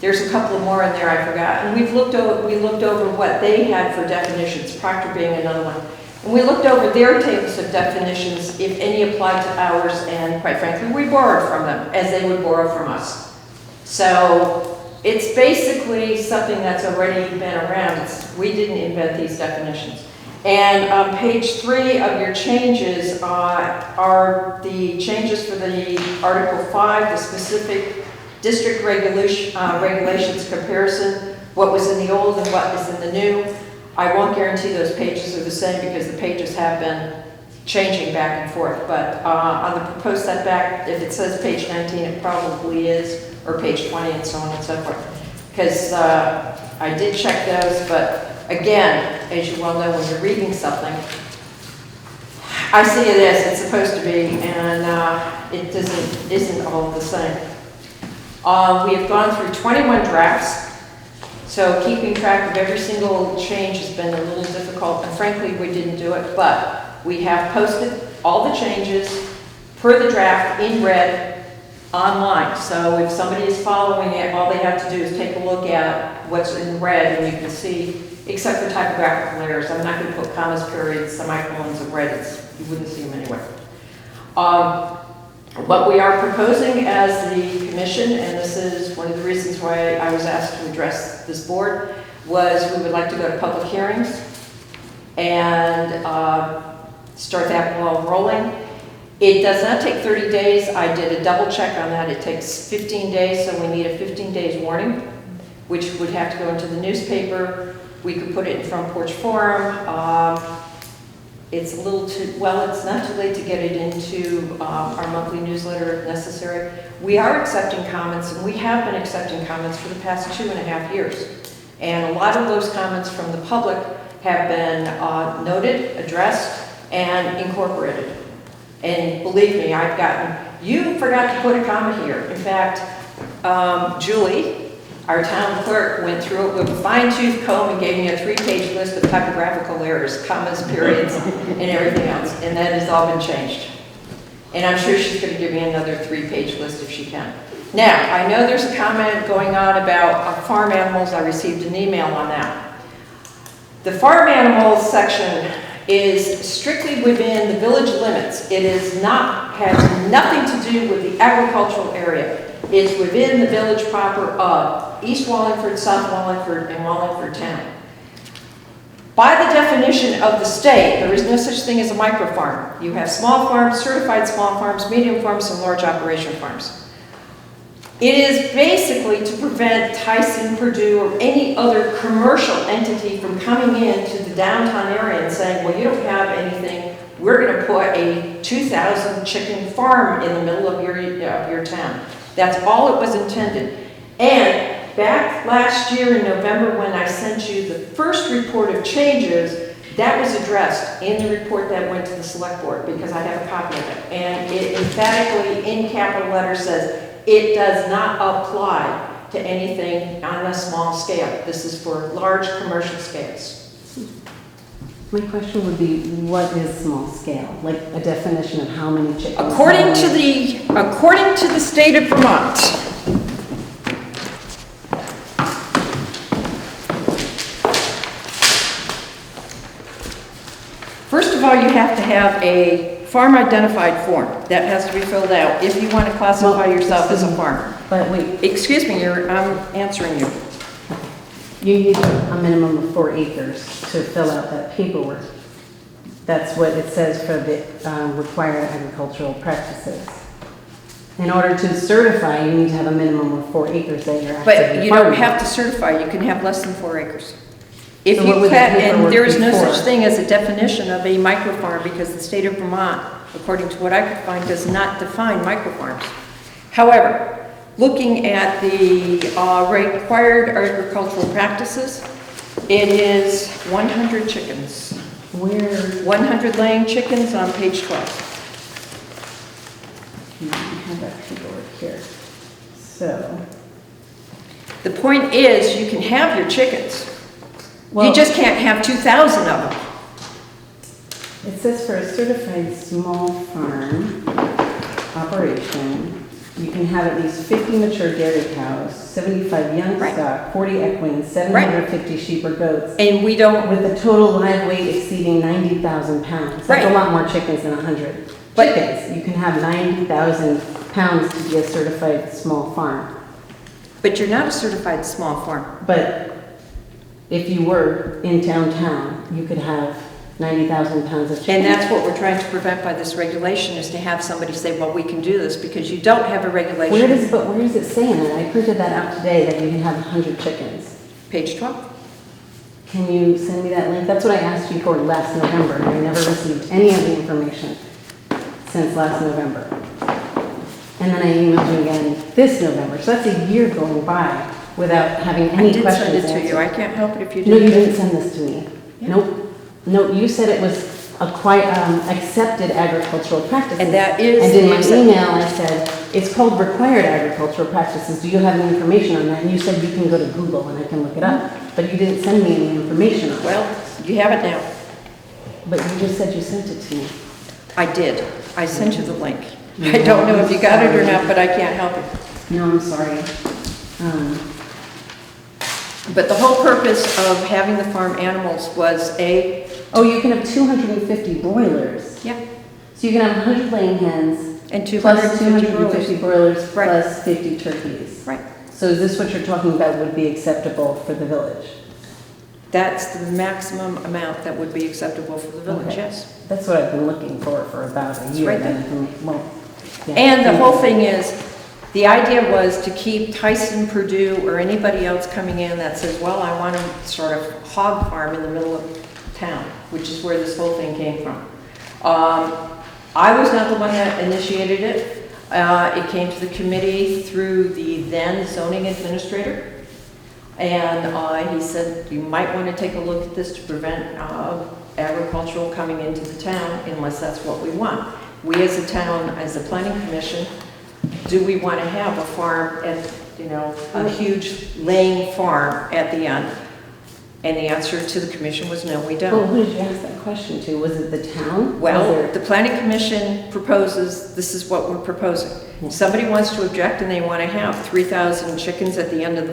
K: there's a couple more in there I forgot. And we looked over what they had for definitions, Proctor being another one. And we looked over their tables of definitions, if any applied to ours, and quite frankly, we borrowed from them, as they would borrow from us. So it's basically something that's already been around. We didn't invent these definitions. And on page 3 of your changes are the changes for the Article 5, the specific district regulations comparison, what was in the old and what is in the new. I won't guarantee those pages are the same because the pages have been changing back and forth. But on the proposed setback, if it says page 19, it probably is, or page 20 and so on and so forth. Because I did check those, but again, as you well know, when you're reading something, I see it as it's supposed to be, and it isn't all the same. We have gone through 21 drafts, so keeping track of every single change has been a little difficult, and frankly, we didn't do it, but we have posted all the changes per the draft in red online. So if somebody is following it, all they have to do is take a look at what's in red, and you can see, except for typographical errors. I'm not going to put commas, periods, semicolons, and red. You wouldn't see them anyway. What we are proposing as the commission, and this is one of the reasons why I was asked to address this board, was we would like to go to public hearings and start that ball rolling. It does not take 30 days. I did a double check on that. It takes 15 days, so we need a 15 days warning, which would have to go into the newspaper. We could put it in Front Porch Forum. It's a little too, well, it's not too late to get it into our monthly newsletter if necessary. We are accepting comments, and we have been accepting comments for the past 2.5 years. And a lot of those comments from the public have been noted, addressed, and incorporated. And believe me, I've gotten, you forgot to put a comma here. In fact, Julie, our town clerk, went through it with a fine-tooth comb and gave me a 3-page list of typographical errors, commas, periods, and everything else. And that has all been changed. And I'm sure she's going to give me another 3-page list if she can. Now, I know there's a comment going on about farm animals. I received an email on that. The farm animals section is strictly within the village limits. It is not, has nothing to do with the agricultural area. It's within the village proper of East Wallingford, South Wallingford, and Wallingford Town. By the definition of the state, there is no such thing as a microfarm. You have small farms, certified small farms, medium farms, and large operation farms. It is basically to prevent Tyson, Purdue, or any other commercial entity from coming into the downtown area and saying, well, you don't have anything, we're going to put a 2,000 chicken farm in the middle of your town. That's all it was intended. And back last year in November when I sent you the first report of changes, that was addressed in the report that went to the select board because I have a copy of it. And it emphatically in capital letters says, it does not apply to anything on a small scale. This is for large commercial scales.
M: My question would be, what is small scale? Like a definition of how many chickens?
K: According to the state of Vermont, first of all, you have to have a farm identified form. That has to be filled out if you want to classify yourself as a farmer.
M: But wait.
K: Excuse me, I'm answering you.
M: You need a minimum of 4 acres to fill out that paperwork. That's what it says for the required agricultural practices. In order to certify, you need to have a minimum of 4 acres that you're actively farming.
K: But you don't have to certify, you can have less than 4 acres. If
M: So
K: you
M: what would the
K: and
M: paperwork
K: there is no
M: be for?
K: such thing as a definition of a microfarm because the state of Vermont, according to what I could find, does not define microfarms. However, looking at the required agricultural practices, it is 100 chickens.
M: Where?
K: 100 laying chickens on page 12.
M: I have that paperwork here. So.
K: The point is, you can have your chickens.
M: Well,
K: You just can't have 2,000 of them.
M: It says for a certified small farm operation, you can have at least 50 mature dairy cows, 75 young
K: Right.
M: stock, 40 equines, 750 sheep or goats,
K: And we don't,
M: with a total live weight exceeding 90,000 pounds. That's
K: Right.
M: a lot more chickens than 100
K: But-
M: chickens. You can have 90,000 pounds to be a certified small farm.
K: but you're not a certified small farm.
M: But if you were in downtown, you could have 90,000 pounds of chicken.
K: And that's what we're trying to prevent by this regulation, is to have somebody say, well, we can do this, because you don't have a regulation.
M: Where does it say in it? I printed that out today, that you can have 100 chickens.
K: Page 12.
M: Can you send me that link? That's what I asked you for last November, and I never received any of the information since last November. And then I emailed you again this November, so that's a year going by without having any
K: I did
M: questions
K: send it to you. I
M: answered.
K: can't help it if you
M: No,
K: didn't.
M: you didn't send this to me.
K: Yeah.
M: Nope. No, you said it was accepted agricultural practices.
K: And that is
M: And in
K: the
M: my
K: accept-
M: email, I said, it's called required agricultural practices. Do you have any information on that? And you said you can go to Google and I can look it up. But you didn't send me any information on it.
K: Well, you have it now.
M: But you just said you sent it to me.
K: I did. I sent you the link. I don't know if you got it or not, but I can't help it.
M: No, I'm sorry.
K: But the whole purpose of having the farm animals was
M: Oh, you can have 250 broilers.
K: Yeah.
M: So you can have 100 laying hens.
K: And
M: Plus
K: 250
M: 250 broilers,
K: Right.
M: plus 50 turkeys.
K: Right.
M: So is this what you're talking about would be acceptable for the village?
K: That's the maximum amount that would be acceptable for the village,
M: Okay.
K: yes.
M: That's what I've been looking for about a year.
K: right there.
M: Well, yeah.
K: And the whole thing is, the idea was to keep Tyson, Purdue, or anybody else coming in that says, well, I want to sort of hog farm in the middle of town, which is where this whole thing came from. I was not the one that initiated it. It came to the committee through the then zoning administrator. And he said, you might want to take a look at this to prevent agricultural coming into the town unless that's what we want. We as a town, as a planning commission, do we want to have a farm at, a huge laying farm at the end? And the answer to the commission was no, we
M: Well,
K: don't.
M: who did you ask that question to? Was it the town?
K: Well,
M: Was
K: the planning commission proposes, this is what we're proposing. Somebody wants to object and they want to have 3,000 chickens at the end of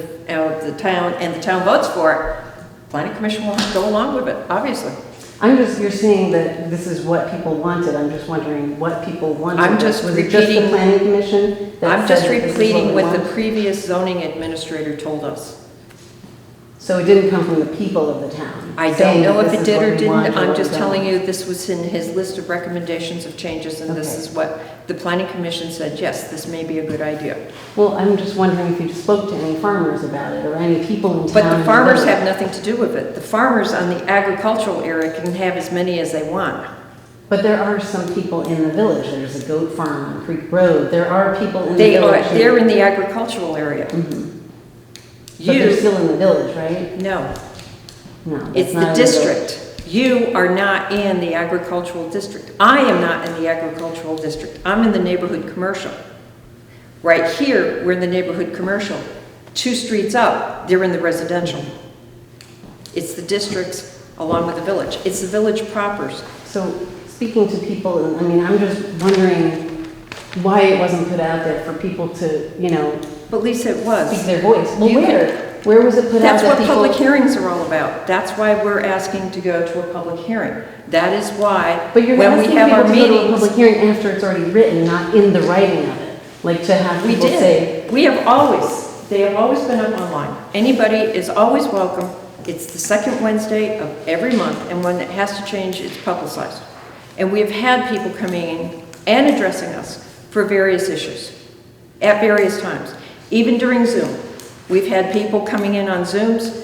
K: the town, and the town votes for it. Planning commission will have to go along with it, obviously.
M: you're saying that this is what people wanted. I'm just wondering what people wanted.
K: I'm just
M: Was it just the
K: repeating-
M: planning commission? that
K: I'm just
M: said that this is
K: repeating
M: we
K: what
M: want?
K: the previous zoning administrator told us.
M: So it didn't come from the people of the town?
K: I don't
M: saying
K: know
M: that
K: if
M: this
K: it
M: is
K: did
M: what
K: or
M: we
K: didn't,
M: want
K: I'm
M: what
K: just
M: we
K: telling
M: don't.
K: you this was in his list of recommendations of changes, and this
M: Okay.
K: is what the planning commission said, yes, this may be a good idea.
M: Well, I'm just wondering if you spoke to any farmers about it or any people in town.
K: But the
M: who
K: farmers
M: know.
K: have nothing to do with it. The farmers on the agricultural area can have as many as they want.
M: But there are some people in the village. There's a goat farm on Creek Road. There are people in the village.
K: They're in the agricultural area.
M: Mhm. But they're
K: You,
M: still in the village, right?
K: no,
M: No. that's
K: it's
M: not
K: the
M: in village.
K: district. You are not in the agricultural district. I am not in the agricultural district. I'm in the neighborhood commercial. Right here, we're in the neighborhood commercial. 2 streets up, they're in the residential. It's the districts along with the village. It's the village proper's.
M: So speaking to people, and I mean, I'm just wondering why it wasn't put out there for people to, you know,
K: But Lisa, it was.
M: speak their voice. Well,
K: You
M: where? Where was it put out
K: That's
M: that
K: what
M: people?
K: public hearings are all about. That's why we're asking to go to a public hearing. That is why,
M: But you're
K: when we
M: asking
K: have
M: people
K: our
M: to go to a
K: meetings,
M: public hearing after it's already written, not in the writing of it. Like to have
K: we
M: people say,
K: did. We have always, they have always been up online. Anybody is always welcome. It's the second Wednesday of every month, and when it has to change, it's publicized. And we have had people coming in and addressing us for various issues at various times, even during Zoom. We've had people coming in on Zooms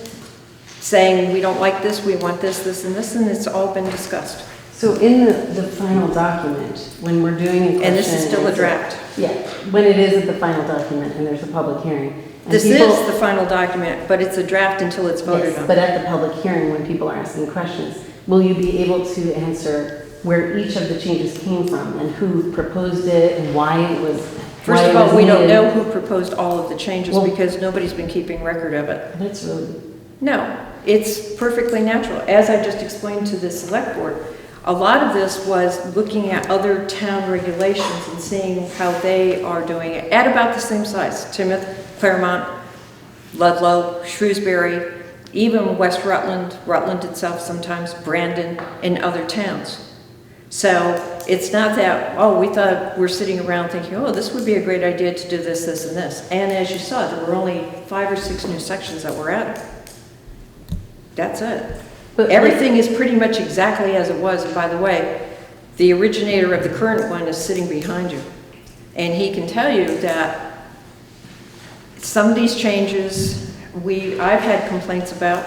K: saying, we don't like this, we want this, this, and this, and it's all been discussed.
M: so in the final document, when we're doing a question.
K: And this is still a
M: answer-
K: draft.
M: Yeah, when it is at the final document and there's a public hearing. and
K: This
M: people-
K: is the final document, but it's a draft until it's voted
M: Yes,
K: on.
M: but at the public hearing, when people are asking questions, will you be able to answer where each of the changes came from and who proposed it and why it was?
K: First
M: why
K: of
M: it
K: all,
M: was
K: we don't
M: needed?
K: know who proposed all of the changes
M: Well-
K: because nobody's been keeping record of it.
M: That's really,
K: No, it's perfectly natural. As I just explained to the select board, a lot of this was looking at other town regulations and seeing how they are doing it at about the same size. Timoth, Claremont, Ludlow, Shrewsbury, even West Rutland, Rutland itself sometimes, Brandon, and other towns. So it's not that, oh, we thought we're sitting around thinking, oh, this would be a great idea to do this, this, and this. And as you saw, there were only 5 or 6 new sections that were added. That's it.
M: But
K: Everything is pretty much exactly as it was. And by the way, the originator of the current one is sitting behind you. And he can tell you that some of these changes, I've had complaints about.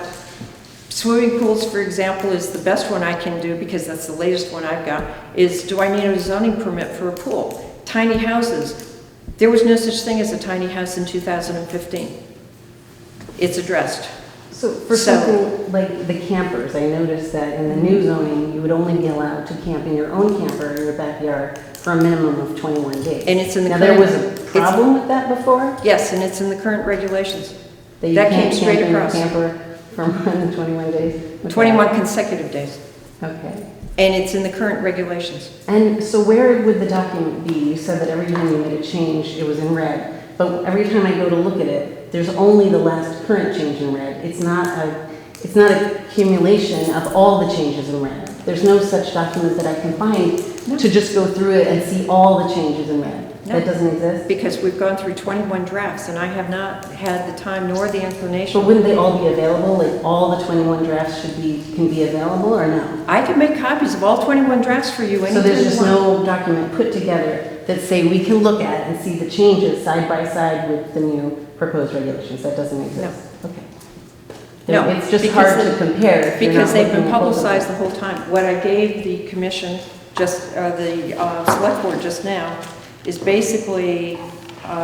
K: Swimming pools, for example, is the best one I can do because that's the latest one I've got, is do I need a zoning permit for a pool? Tiny houses. There was no such thing as a tiny house in 2015. It's addressed.
M: so for something like the campers, I noticed that in the new zoning, you would only be allowed to camp in your own camper in your backyard for a minimum of 21 days.
K: And it's in the
M: Now, there was
K: current-
M: a problem with that before?
K: Yes, and it's in the current regulations.
M: That you
K: That
M: can't
K: came straight
M: camp in your
K: across.
M: camper for more than 21 days? Okay.
K: 21 consecutive days.
M: Okay.
K: And it's in the current regulations.
M: And so where would the document be? You said that every time you made a change, it was in red. But every time I go to look at it, there's only the last current change in red. It's not a accumulation of all the changes in red. There's no such document that I can find to just go through it and see all the changes in red.
K: No.
M: That doesn't exist?
K: Because we've gone through 21 drafts and I have not had the time nor the inclination.
M: But wouldn't they all be available? Like all the 21 drafts can be available or no?
K: I can make copies of all 21 drafts for you
M: So
K: anytime
M: there's
K: you
M: just
K: want.
M: no document put together that say we can look at and see the changes side by side with the new proposed regulations? That doesn't exist? Okay.
K: No,
M: It's just
K: because
M: hard to compare if you're not
K: Because they've
M: looking
K: been
M: at both of them.
K: publicized the whole time. What I gave the commission, the select board just now, is basically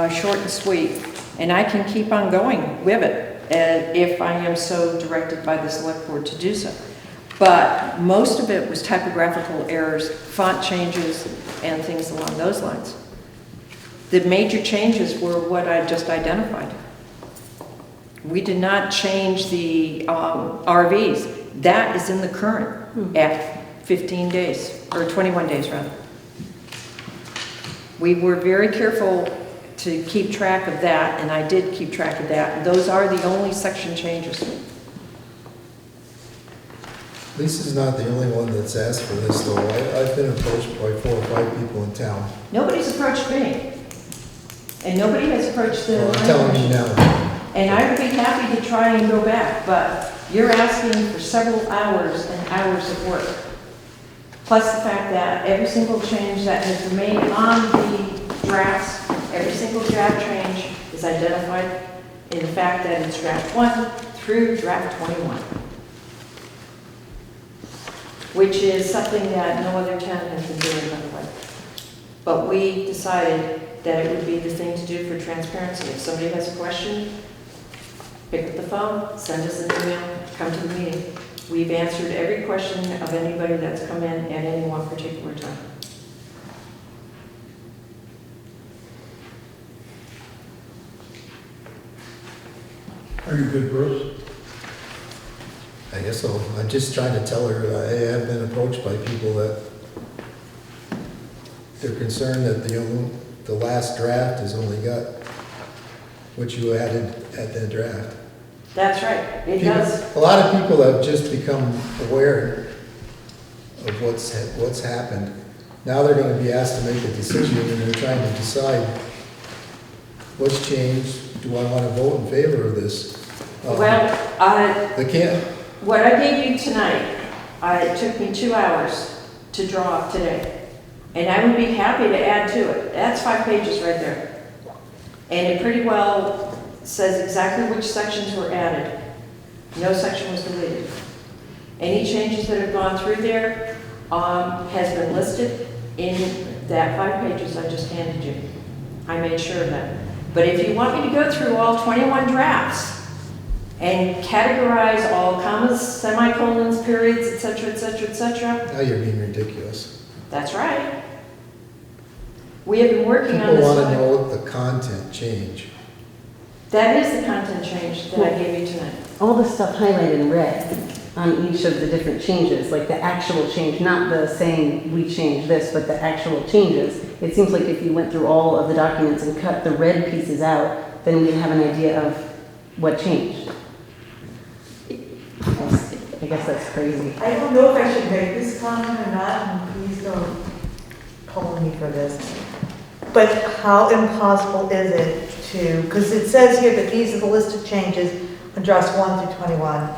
K: short and sweet. And I can keep on going with it if I am so directed by the select board to do so. But most of it was typographical errors, font changes, and things along those lines. The major changes were what I just identified. We did not change the RVs. That is in the current at 15 days, or 21 days rather. We were very careful to keep track of that, and I did keep track of that. Those are the only section changes.
G: Lisa's not the only one that's asked for this, though. I've been approached by 4 or 5 people in town.
K: Nobody's approached me. And nobody has approached the...
G: Well, I'm telling you now.
K: And I would be happy to try and go back, but you're asking for several hours and hours of work. Plus the fact that every single change that has been made on the drafts, every single draft change is identified in the fact that it's draft 1 through draft 21. Which is something that no other town has been doing, by the way. But we decided that it would be the thing to do for transparency. If somebody has a question, pick up the phone, send us an email, come to the meeting. We've answered every question of anybody that's come in at any one particular time.
G: Are you good, Bruce? I guess so. I'm just trying to tell her that I have been approached by people that they're concerned that the last draft has only got what you added at the draft.
K: That's right, it
G: People-
K: does.
G: A lot of people have just become aware of what's happened. Now they're gonna be asked to make a decision, and they're trying to decide what's changed. Do I wanna vote in favor of this?
K: Well,
G: They can't,
K: what I gave you tonight, it took me 2 hours to draw up today. And I would be happy to add to it. That's 5 pages right there. And it pretty well says exactly which sections were added. No section was deleted. Any changes that have gone through there has been listed in that 5 pages I just handed you. I made sure of that. But if you want me to go through all 21 drafts and categorize all commas, semicolons, periods, et cetera, et cetera, et cetera,
G: now you're being ridiculous.
K: that's right. We have been working on
G: People
K: this.
G: wanna know the content change.
K: That is the content change that I gave you tonight.
M: All the stuff highlighted in red on each of the different changes, like the actual change, not the saying we changed this, but the actual changes. It seems like if you went through all of the documents and cut the red pieces out, then we'd have an idea of what changed. I guess that's crazy.
I: I don't know if I should make this comment or not, and please don't call me for this. But how impossible is it to, because it says here that these are the list of changes on drafts 1 through 21.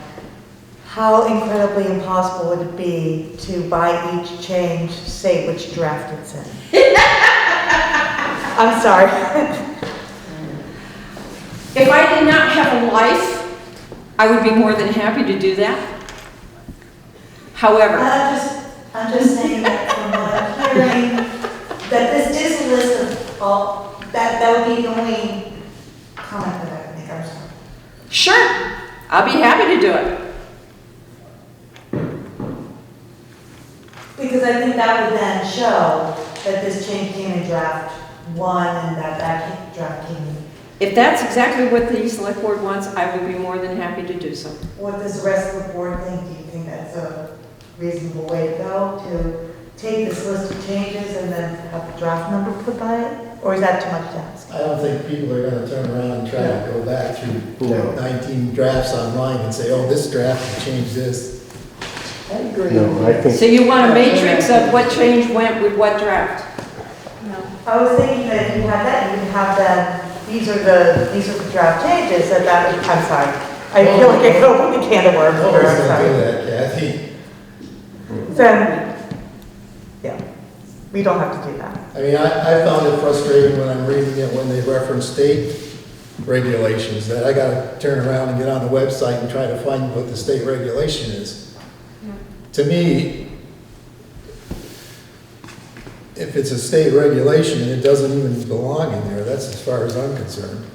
I: How incredibly impossible would it be to, by each change, say which draft it's in? I'm sorry.
K: If I did not have a life, I would be more than happy to do that. However,
I: I'm just saying that from what I'm hearing, that this is a list of all, that would be the only comment that I would make, I'm sorry.
K: sure, I'll be happy to do it.
I: Because I think that would then show that this change came in draft 1 and that draft came in.
K: If that's exactly what the select board wants, I would be more than happy to do so.
I: What does the rest of the board think? Do you think that's a reasonable way to go, to take this list of changes and then have a draft number put by it? Or is that too much to ask?
G: I don't think people are gonna turn around and try to go back through
L: No.
G: 19 drafts online and say, oh, this draft will change this.
B: I agree.
L: No, I think,
K: So you want a matrix of what change went with what draft?
I: I was thinking that if you had that, you could have that, these are the draft changes, I'm sorry. I feel like I could open the can of worms here,
G: Nobody's
I: I'm
G: gonna do
I: sorry.
G: that, Kathy.
I: Then, yeah, we don't have to do that.
G: I mean, I found it frustrating when I'm reading it, when they reference state regulations, that I gotta turn around and get on the website and try to find what the state regulation is. To me, if it's a state regulation and it doesn't even belong in there, that's as far as I'm concerned.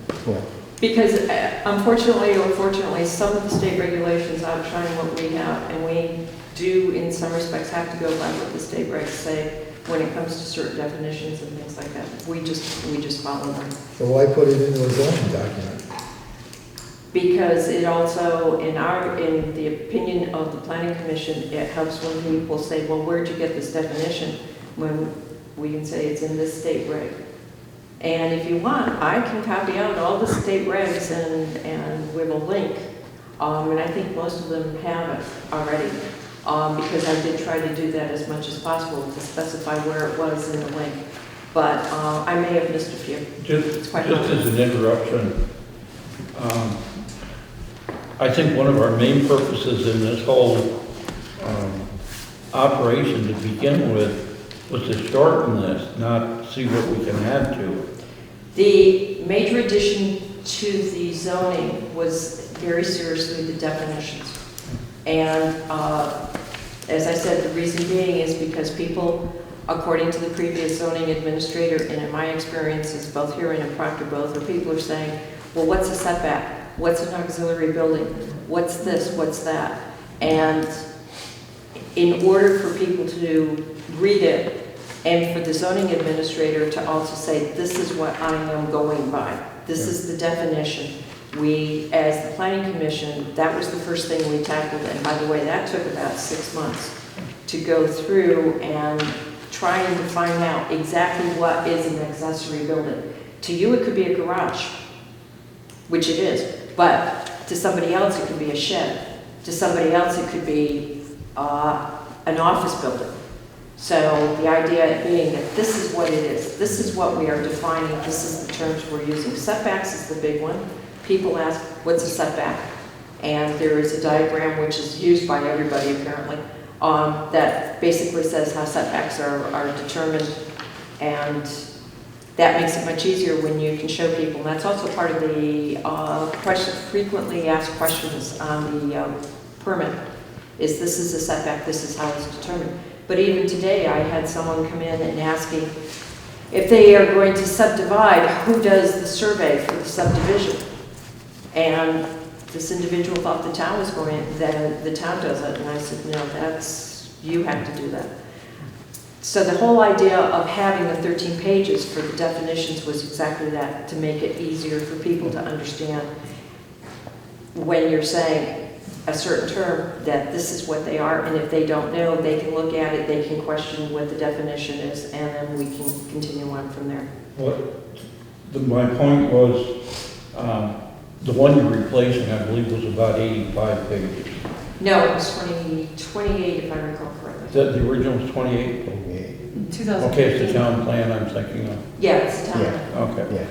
K: Because unfortunately or fortunately, some of the state regulations outshine what we have, and we do, in some respects, have to go by what the state regs say when it comes to certain definitions and things like that. We just follow them.
G: So why put it into a zoning document?
K: Because it also, in the opinion of the planning commission, it helps when people say, well, where'd you get this definition? When we can say it's in this state reg. And if you want, I can copy out all the state regs and with a link. And I think most of them have it already. Because I did try to do that as much as possible to specify where it was in the link. But I may have missed a few.
A: Just as an interruption, I think one of our main purposes in this whole operation to begin with was to shorten this, not see what we can add to it.
K: The major addition to the zoning was very seriously the definitions. And as I said, the reason being is because people, according to the previous zoning administrator, and in my experiences, both here and in Proctor both, or people are saying, well, what's a setback? What's an auxiliary building? What's this? What's that? And in order for people to read it, and for the zoning administrator to also say, this is what I am going by. This is the definition. we, as the planning commission, that was the first thing we tackled. And by the way, that took about 6 months to go through and trying to find out exactly what is an accessory building. To you, it could be a garage, which it is, but to somebody else, it could be a shed. To somebody else, it could be an office building. So the idea being that this is what it is. This is what we are defining. This is the terms we're using. Setbacks is the big one. People ask, what's a setback? And there is a diagram which is used by everybody apparently that basically says how setbacks are determined. And that makes it much easier when you can show people. And that's also part of the frequently asked questions on the permit. Is this is a setback, this is how it's determined. But even today, I had someone come in and asking if they are going to subdivide, who does the survey for the subdivision? And this individual thought the town was going, that the town does it. And I said, no, you have to do that. So the whole idea of having the 13 pages for the definitions was exactly that, to make it easier for people to understand when you're saying a certain term, that this is what they are, and if they don't know, they can look at it, they can question what the definition is, and then we can continue on from there.
A: My point was, the one you're replacing, I believe, was about 85 pages.
K: No, it was 28, if I recall correctly.
A: Is that the original was 28?
F: 2000.
A: Okay, it's the town plan I'm thinking of.
K: Yeah, it's the town.
L: Yeah.
A: Okay.
L: Yeah.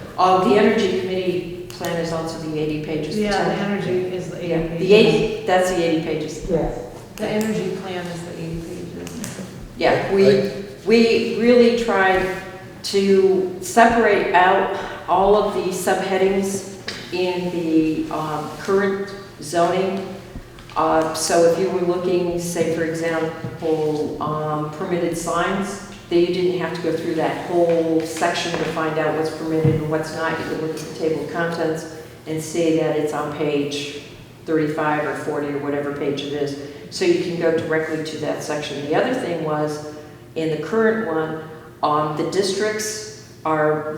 K: The energy committee plan is also the 80 pages.
F: Yeah, the energy is the 80
K: Yeah,
F: pages.
K: the 80, that's the 80 pages.
I: Yes.
F: The energy plan is the 80 pages.
K: Yeah, we really tried to separate out all of the subheadings in the current zoning. So if you were looking, say for example, permitted signs, that you didn't have to go through that whole section to find out what's permitted and what's not. You could look at the table of contents and see that it's on page 35 or 40 or whatever page it is. So you can go directly to that section. The other thing was, in the current one, the districts are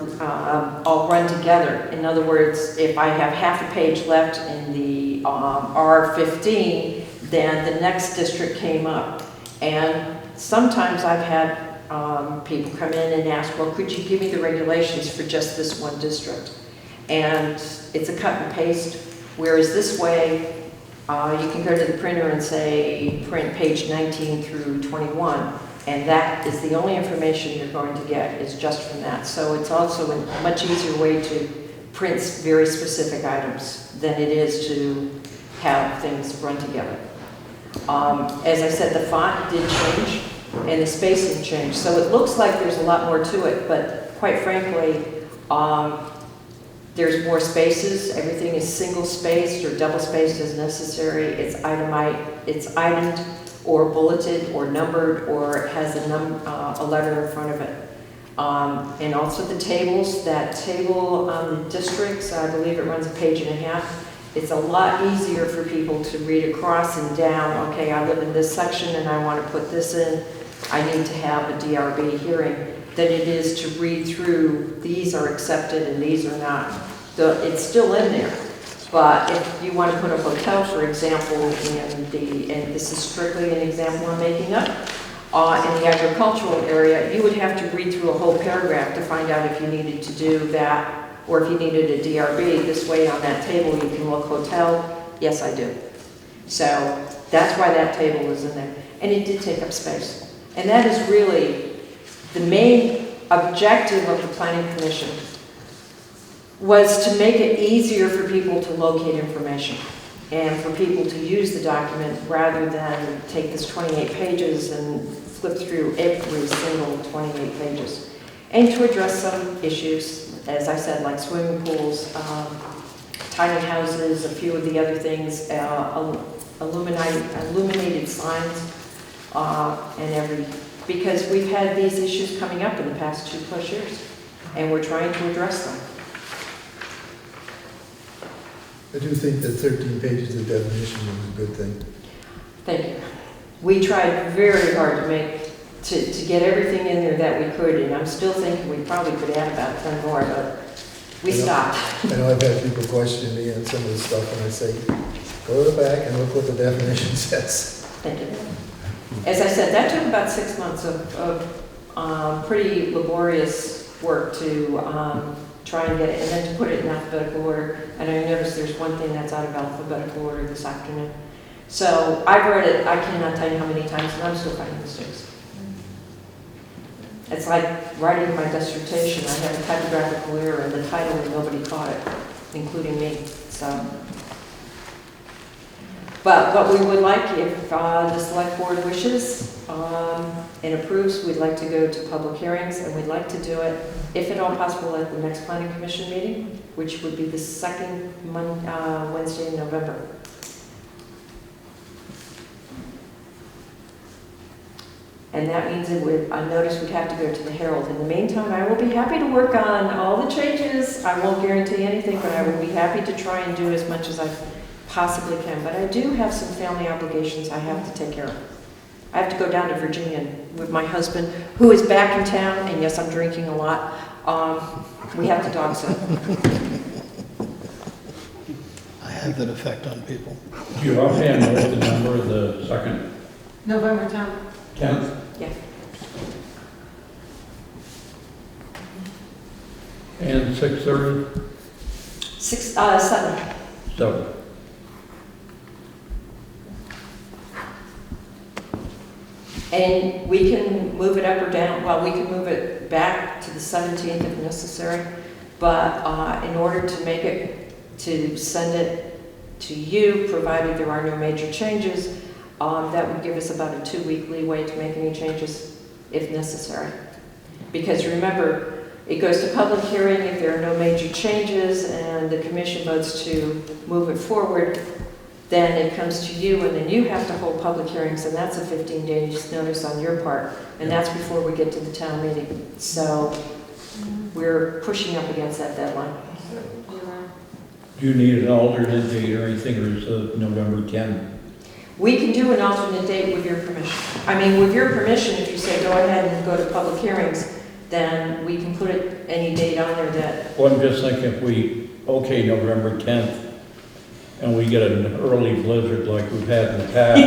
K: all run together. In other words, if I have half a page left in the R15, then the next district came up. And sometimes I've had people come in and ask, well, could you give me the regulations for just this one district? And it's a cut and paste, whereas this way, you can go to the printer and say, print page 19 through 21, and that is the only information you're going to get is just from that. So it's also a much easier way to print very specific items than it is to have things run together. As I said, the font did change and the spacing changed. So it looks like there's a lot more to it, but quite frankly, there's more spaces. Everything is single spaced or double spaced as necessary. It's itemed or bulleted or numbered, or it has a letter in front of it. And also the tables, that table on the districts, I believe it runs a page and a half. It's a lot easier for people to read across and down. Okay, I live in this section and I want to put this in. I need to have a DRB hearing, than it is to read through, these are accepted and these are not. It's still in there. But if you want to put a hotel, for example, and this is strictly an example I'm making up, in the agricultural area, you would have to read through a whole paragraph to find out if you needed to do that, or if you needed a DRB. This way on that table, you can look hotel, yes I do. So that's why that table is in there. And it did take up space. And that is really the main objective of the Planning Commission, was to make it easier for people to locate information and for people to use the document rather than take this 28 pages and flip through every single 28 pages. And to address some issues, as I said, like swimming pools, tiny houses, a few of the other things, illuminated signs, because we've had these issues coming up in the past 2+ years, and we're trying to address them.
G: I do think that 13 pages of definition is a good thing.
K: Thank you. We tried very hard to get everything in there that we could, and I'm still thinking we probably could add about 10 more, but We stopped.
G: I know I've had people question me on some of this stuff, and I say, go to the back and look what the definition says.
K: Thank you. As I said, that took about 6 months of pretty laborious work to try and get it, and then to put it in alphabetical order. And I noticed there's one thing that's out of alphabetical order this afternoon. So I've read it, I cannot tell you how many times, and I'm still finding mistakes. It's like writing my dissertation. I had a typographical error in the title and nobody caught it, including me, so. But what we would like, if the select board wishes and approves, we'd like to go to public hearings, and we'd like to do it, if at all possible, at the next planning commission meeting, which would be the second Wednesday in November. And that means that a notice would have to go to the Herald. In the meantime, I will be happy to work on all the changes. I won't guarantee anything, but I will be happy to try and do as much as I possibly can. But I do have some family obligations I have to take care of. I have to go down to Virginia with my husband, who is back in town, and yes, I'm drinking a lot. We have to dog sit.
N: I have that effect on people.
A: Do you offhand know the number of the second?
F: November 10th.
A: 10th?
K: Yeah.
A: And 6:30?
K: 7.
A: 7.
K: And we can move it up or down. Well, we can move it back to the 17th if necessary. But in order to make it, to send it to you, provided there are no major changes, that would give us about a 2-week leeway to make any changes if necessary. Because remember, it goes to public hearing if there are no major changes and the commission votes to move it forward, then it comes to you and then you have to hold public hearings, and that's a 15-day notice on your part, and that's before we get to the town meeting. So we're pushing up against that deadline.
A: Do you need an alternate date or anything, or is November 10th?
K: We can do an alternate date with your permission. I mean, with your permission, if you say go ahead and go to public hearings, then we can put any date on there that...
A: Well, I'm just thinking if we, okay, November 10th, and we get an early blizzard like we've had in the past,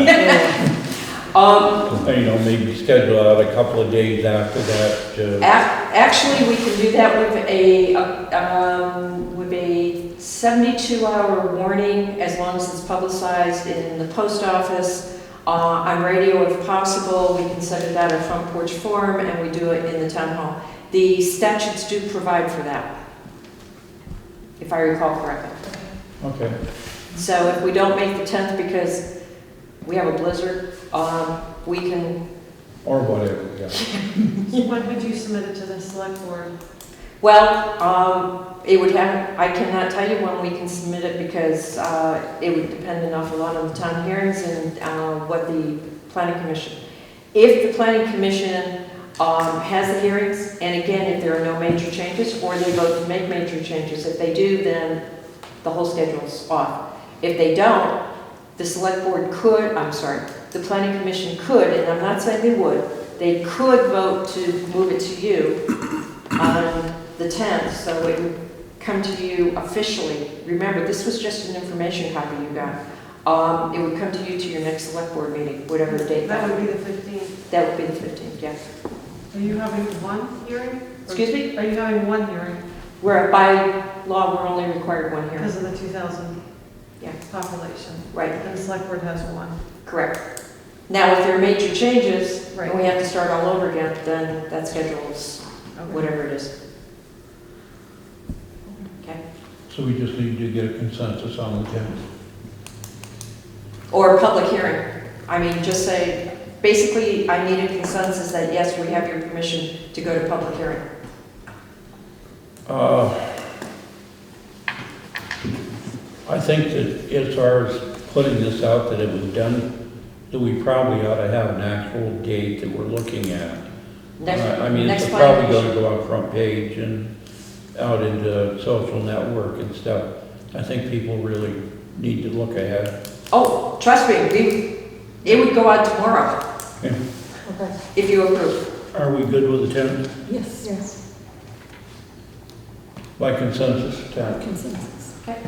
A: you know, maybe schedule out a couple of days after that.
K: Actually, we can do that with a 72-hour warning, as long as it's publicized in the post office, on radio if possible. We can send it out at Front Porch Forum, and we do it in the town hall. The statutes do provide for that, if I recall correctly.
A: Okay.
K: So if we don't make the 10th because we have a blizzard, we can...
A: Or whatever, yeah.
F: When would you submit it to the select board?
K: Well, it would have, I cannot tell you when we can submit it because it would depend an awful lot on the town hearings and what the planning commission. If the planning commission has the hearings, and again, if there are no major changes, or they vote to make major changes, if they do, then the whole schedule's off. If they don't, the select board could, the planning commission could, and I'm not saying they could vote to move it to you on the 10th, so it would come to you officially. Remember, this was just an information copy you got. It would come to you to your next select board meeting, whatever the date.
F: That would be the 15th.
K: That would be the 15th, yes.
F: Are you having one hearing?
K: Excuse me?
F: Are you having one hearing?
K: Where by law, we're only required one hearing.
F: Because of the 2,000
K: Yeah.
F: population.
K: Right.
F: And the select board has one.
K: Correct. Now, if there are major changes,
F: Right.
K: and we have to start all over again, then that schedule's whatever it is. Okay?
A: So we just need to get a consensus on the 10th.
K: Or a public hearing. I mean, just say, basically, I need a consensus that, yes, we have your permission to go to public hearing.
A: I think that as far as putting this out that it was done, that we probably ought to have an actual date that we're looking at. I mean, it's probably going to go out front page and out into social network and stuff. I think people really need to look ahead.
K: Oh, trust me, it would go out tomorrow,
A: Okay.
I: Okay.
K: if you approve.
A: Are we good with the 10th?
B: Yes.
I: Yes.
A: By consensus, attack.
B: Consensus.
K: Okay.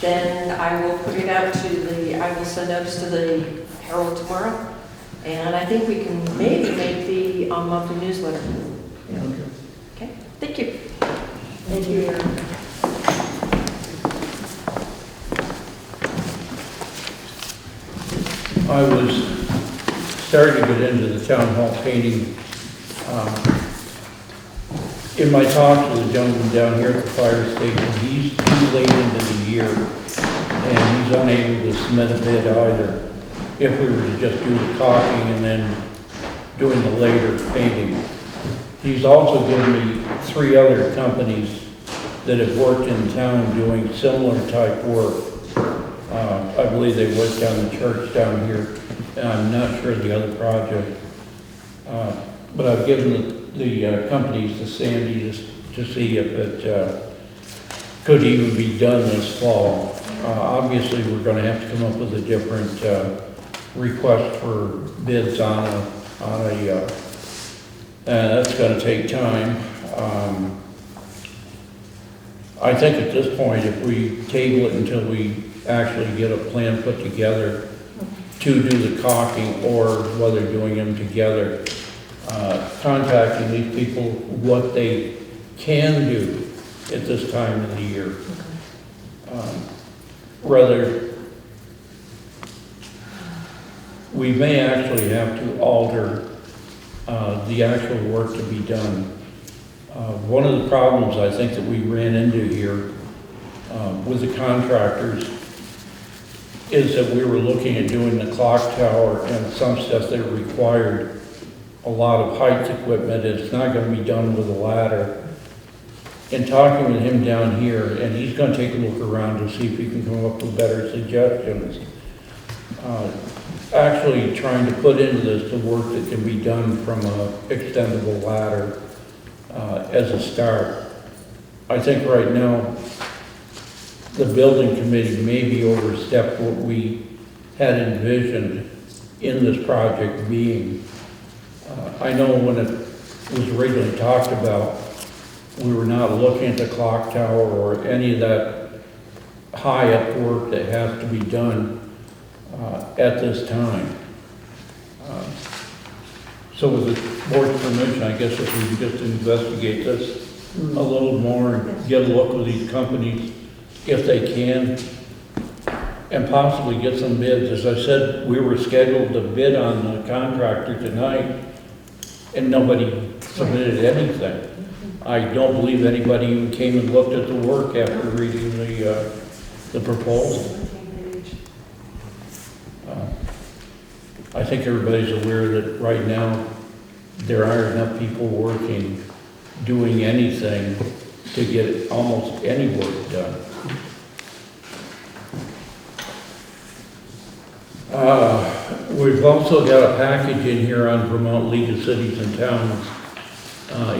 K: Then I will put it out to I will send notice to the Herald tomorrow. And I think we can maybe make the monthly newsletter. Okay, thank you.
B: Thank you.
A: I was starting to get into the town hall painting. In my talk to the gentleman down here at the fire station, he's too late into the year, and he's unable to submit a bid either. If we were to just do the caulking and then doing the later painting. He's also given me 3 other companies that have worked in town doing similar type work. I believe they worked down the church down here, and I'm not sure of the other project. But I've given the companies to Sandy to see if it could even be done this fall. Obviously, we're going to have to come up with a different request for bids on a that's going to take time. I think at this point, if we table it until we actually get a plan put together to do the caulking, or whether doing them together, contacting these people what they can do at this time of the year. Rather, we may actually have to alter the actual work to be done. One of the problems I think that we ran into here with the contractors is that we were looking at doing the clock tower and some stuff that required a lot of height equipment. It's not going to be done with a ladder. In talking with him down here, and he's going to take a look around to see if he can come up with better suggestions. Actually trying to put into this the work that can be done from an extendable ladder as a start. I think right now the building committee maybe overstepped what we had envisioned in this project being. I know when it was originally talked about, we were not looking at the clock tower or any of that high up work that has to be done at this time. So with the board's permission, I guess if we could just investigate this a little more and get a look with these companies if they can, and possibly get some bids. As I said, we were scheduled to bid on the contractor tonight, and nobody submitted anything. I don't believe anybody even came and looked at the work after reading the proposal. I think everybody's aware that right now there aren't enough people working, doing anything to get almost any work done. We've also got a package in here on Vermont League of Cities and Towns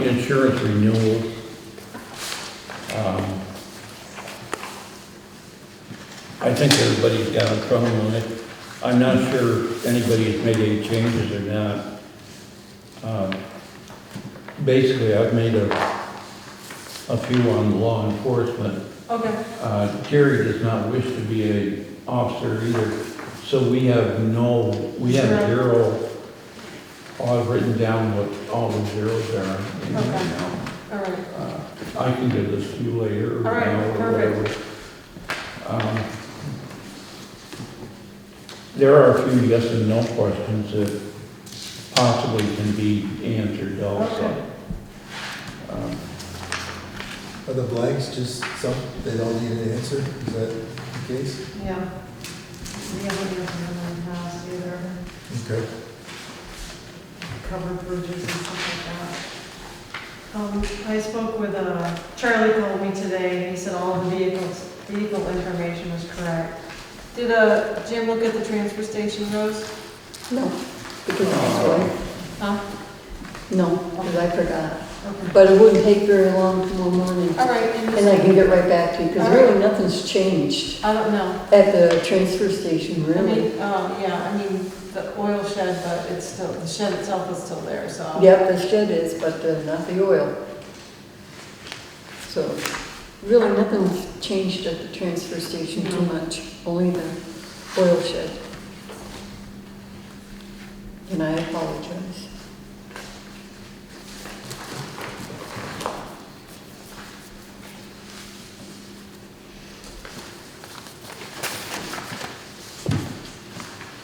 A: insurance renewal. I think everybody's got a problem on it. I'm not sure anybody has made any changes or not. Basically, I've made a few on law enforcement.
F: Okay.
A: Jerry does not wish to be an officer either, so we have zero. I've written down what all the zeros are.
F: Okay. All right.
A: I can give this to you later or
F: All right,
A: now or
F: perfect.
A: whatever. There are a few yes and no questions that possibly can be answered also.
F: Okay.
G: Are the blanks just some, they don't need an answer? Is that the case?
F: Yeah. We haven't done them in the past either.
G: Okay.
F: Covered bridges and stuff like that. I spoke with, Charlie called me today, and he said all the vehicle information was correct. Did, Jim look at the transfer station, Rose?
B: No, because it's away.
F: Huh?
B: No, because I forgot.
F: Okay.
B: But it wouldn't take very long tomorrow morning.
F: All right.
B: And I can get right back to you, because
F: All right.
B: really nothing's changed
F: I don't know.
B: at the transfer station,
F: I
B: really.
F: mean, yeah, I mean, the oil shed, but it's still, the shed itself is still there, so.
B: Yep, the shed is, but not the oil. So really nothing's changed at the transfer station too much, only the oil shed. And I apologize.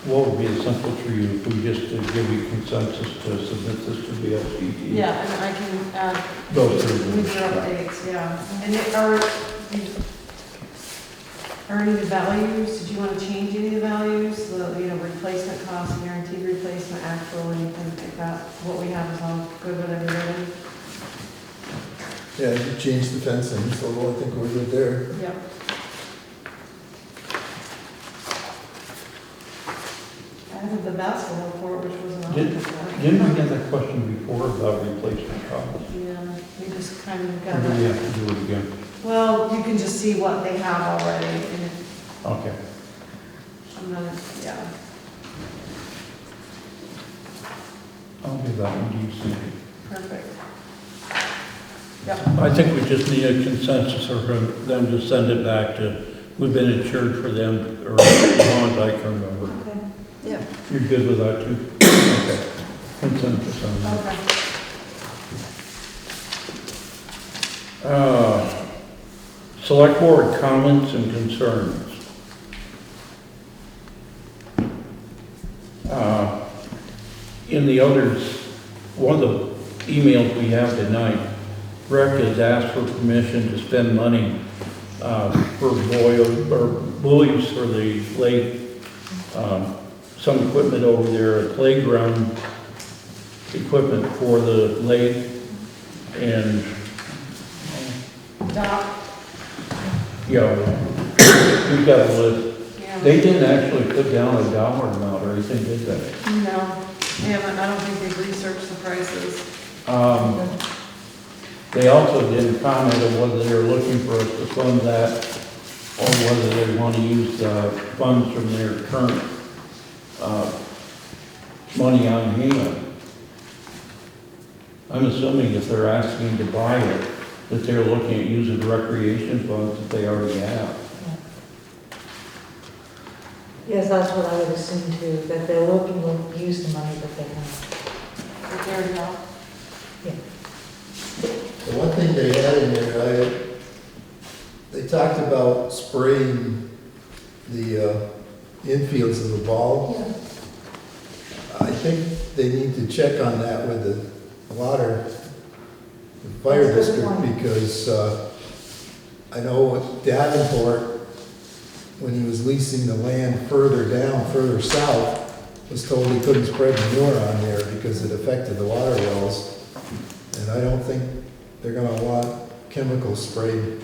A: What would be the simplest for you if we just give you consensus to submit this to VLCT?
F: Yeah, and I can add
A: Go through
F: with your updates, yeah. And are any of the values, did you want to change any of the values? The, replacement cost, guaranteed replacement, actual, anything like that? What we have is all good with everybody?
G: Yeah, you changed the fencing, so I think we're good there.
F: Yep. I have the basketball court, which wasn't on.
A: Didn't we get that question before about replacement costs?
F: Yeah, we just kind of
A: Or
F: got
A: do we
F: it.
A: have to do it again?
F: Well, you can just see what they have already, and if,
A: Okay.
F: I'm gonna, yeah.
A: I'll give that one to you, Cindy.
F: Perfect. Yep.
A: I think we just need a consensus or from them to send it back to, we've been insured for them, or as long as I can remember.
I: Okay.
B: Yeah.
A: You're good with that too? Okay. Consensus on that.
F: Okay.
A: Select board comments and concerns. In the others, one of the emails we have tonight, Rick has asked for permission to spend money for buoys for the lake, some equipment over there, playground equipment for the lake, and
F: Doc,
A: we've got a list.
F: yeah.
A: They didn't actually put down a dollar amount or anything, did they?
F: No, they haven't, I don't think they've researched the prices.
A: They also didn't comment on whether they were looking for us to fund that or whether they want to use funds from their current money on hand. I'm assuming if they're asking to buy it, that they're looking at using recreation funds that they already have.
I: Yes, that's what I would assume too, that they're looking to use the money that they have.
F: But there you go.
G: The one thing they had in there, they talked about spraying the infields of the ball.
I: Yeah.
G: I think they need to check on that with the water, the fire
I: That's a good
G: district,
I: point.
G: because I know Davenport, when he was leasing the land further down, further south, was told he couldn't spread manure on there because it affected the water wells. And I don't think they're gonna want chemicals sprayed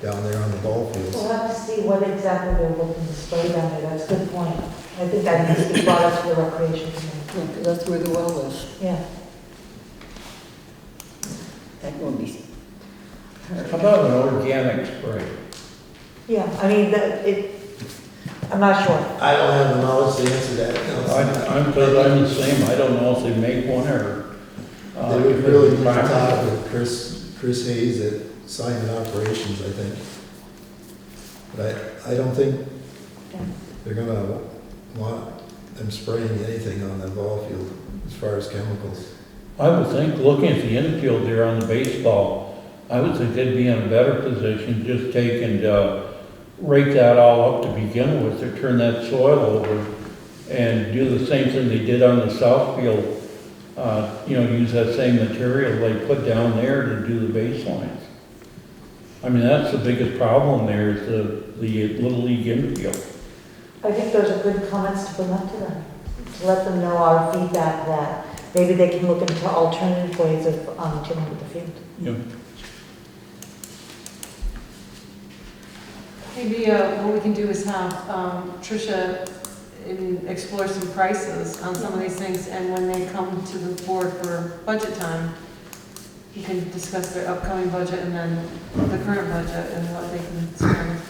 G: down there on the ball fields.
I: We'll have to see what exactly they're looking to spray down there, that's a good point. I think that needs to be brought up to the recreation committee.
B: Yeah, 'cause that's where the well is.
I: Yeah.
B: That won't be.
A: How about an organic spray?
I: Yeah, I mean, I'm not sure.
G: I don't have the knowledge to answer that.
A: I'm the same, I don't know if they make one or.
G: They would really need to talk with Chris Hayes at Simon Operations, I think. But I don't think they're gonna want them spraying anything on the ball field as far as chemicals.
A: I would think, looking at the infield there on the baseball, I would think they'd be in a better position, just take and rake that all up to begin with, or turn that soil over, and do the same thing they did on the south field. Use that same material they put down there to do the baselines. I mean, that's the biggest problem there, is the Little League infield.
I: I think those are good comments to bring up to them, to let them know our feedback that maybe they can look into alternative ways of dealing with the field.
A: Yeah.
F: Maybe what we can do is have Tricia explore some prices on some of these things, and when they come to the board for budget time, you can discuss their upcoming budget and then the current budget and what they can spend.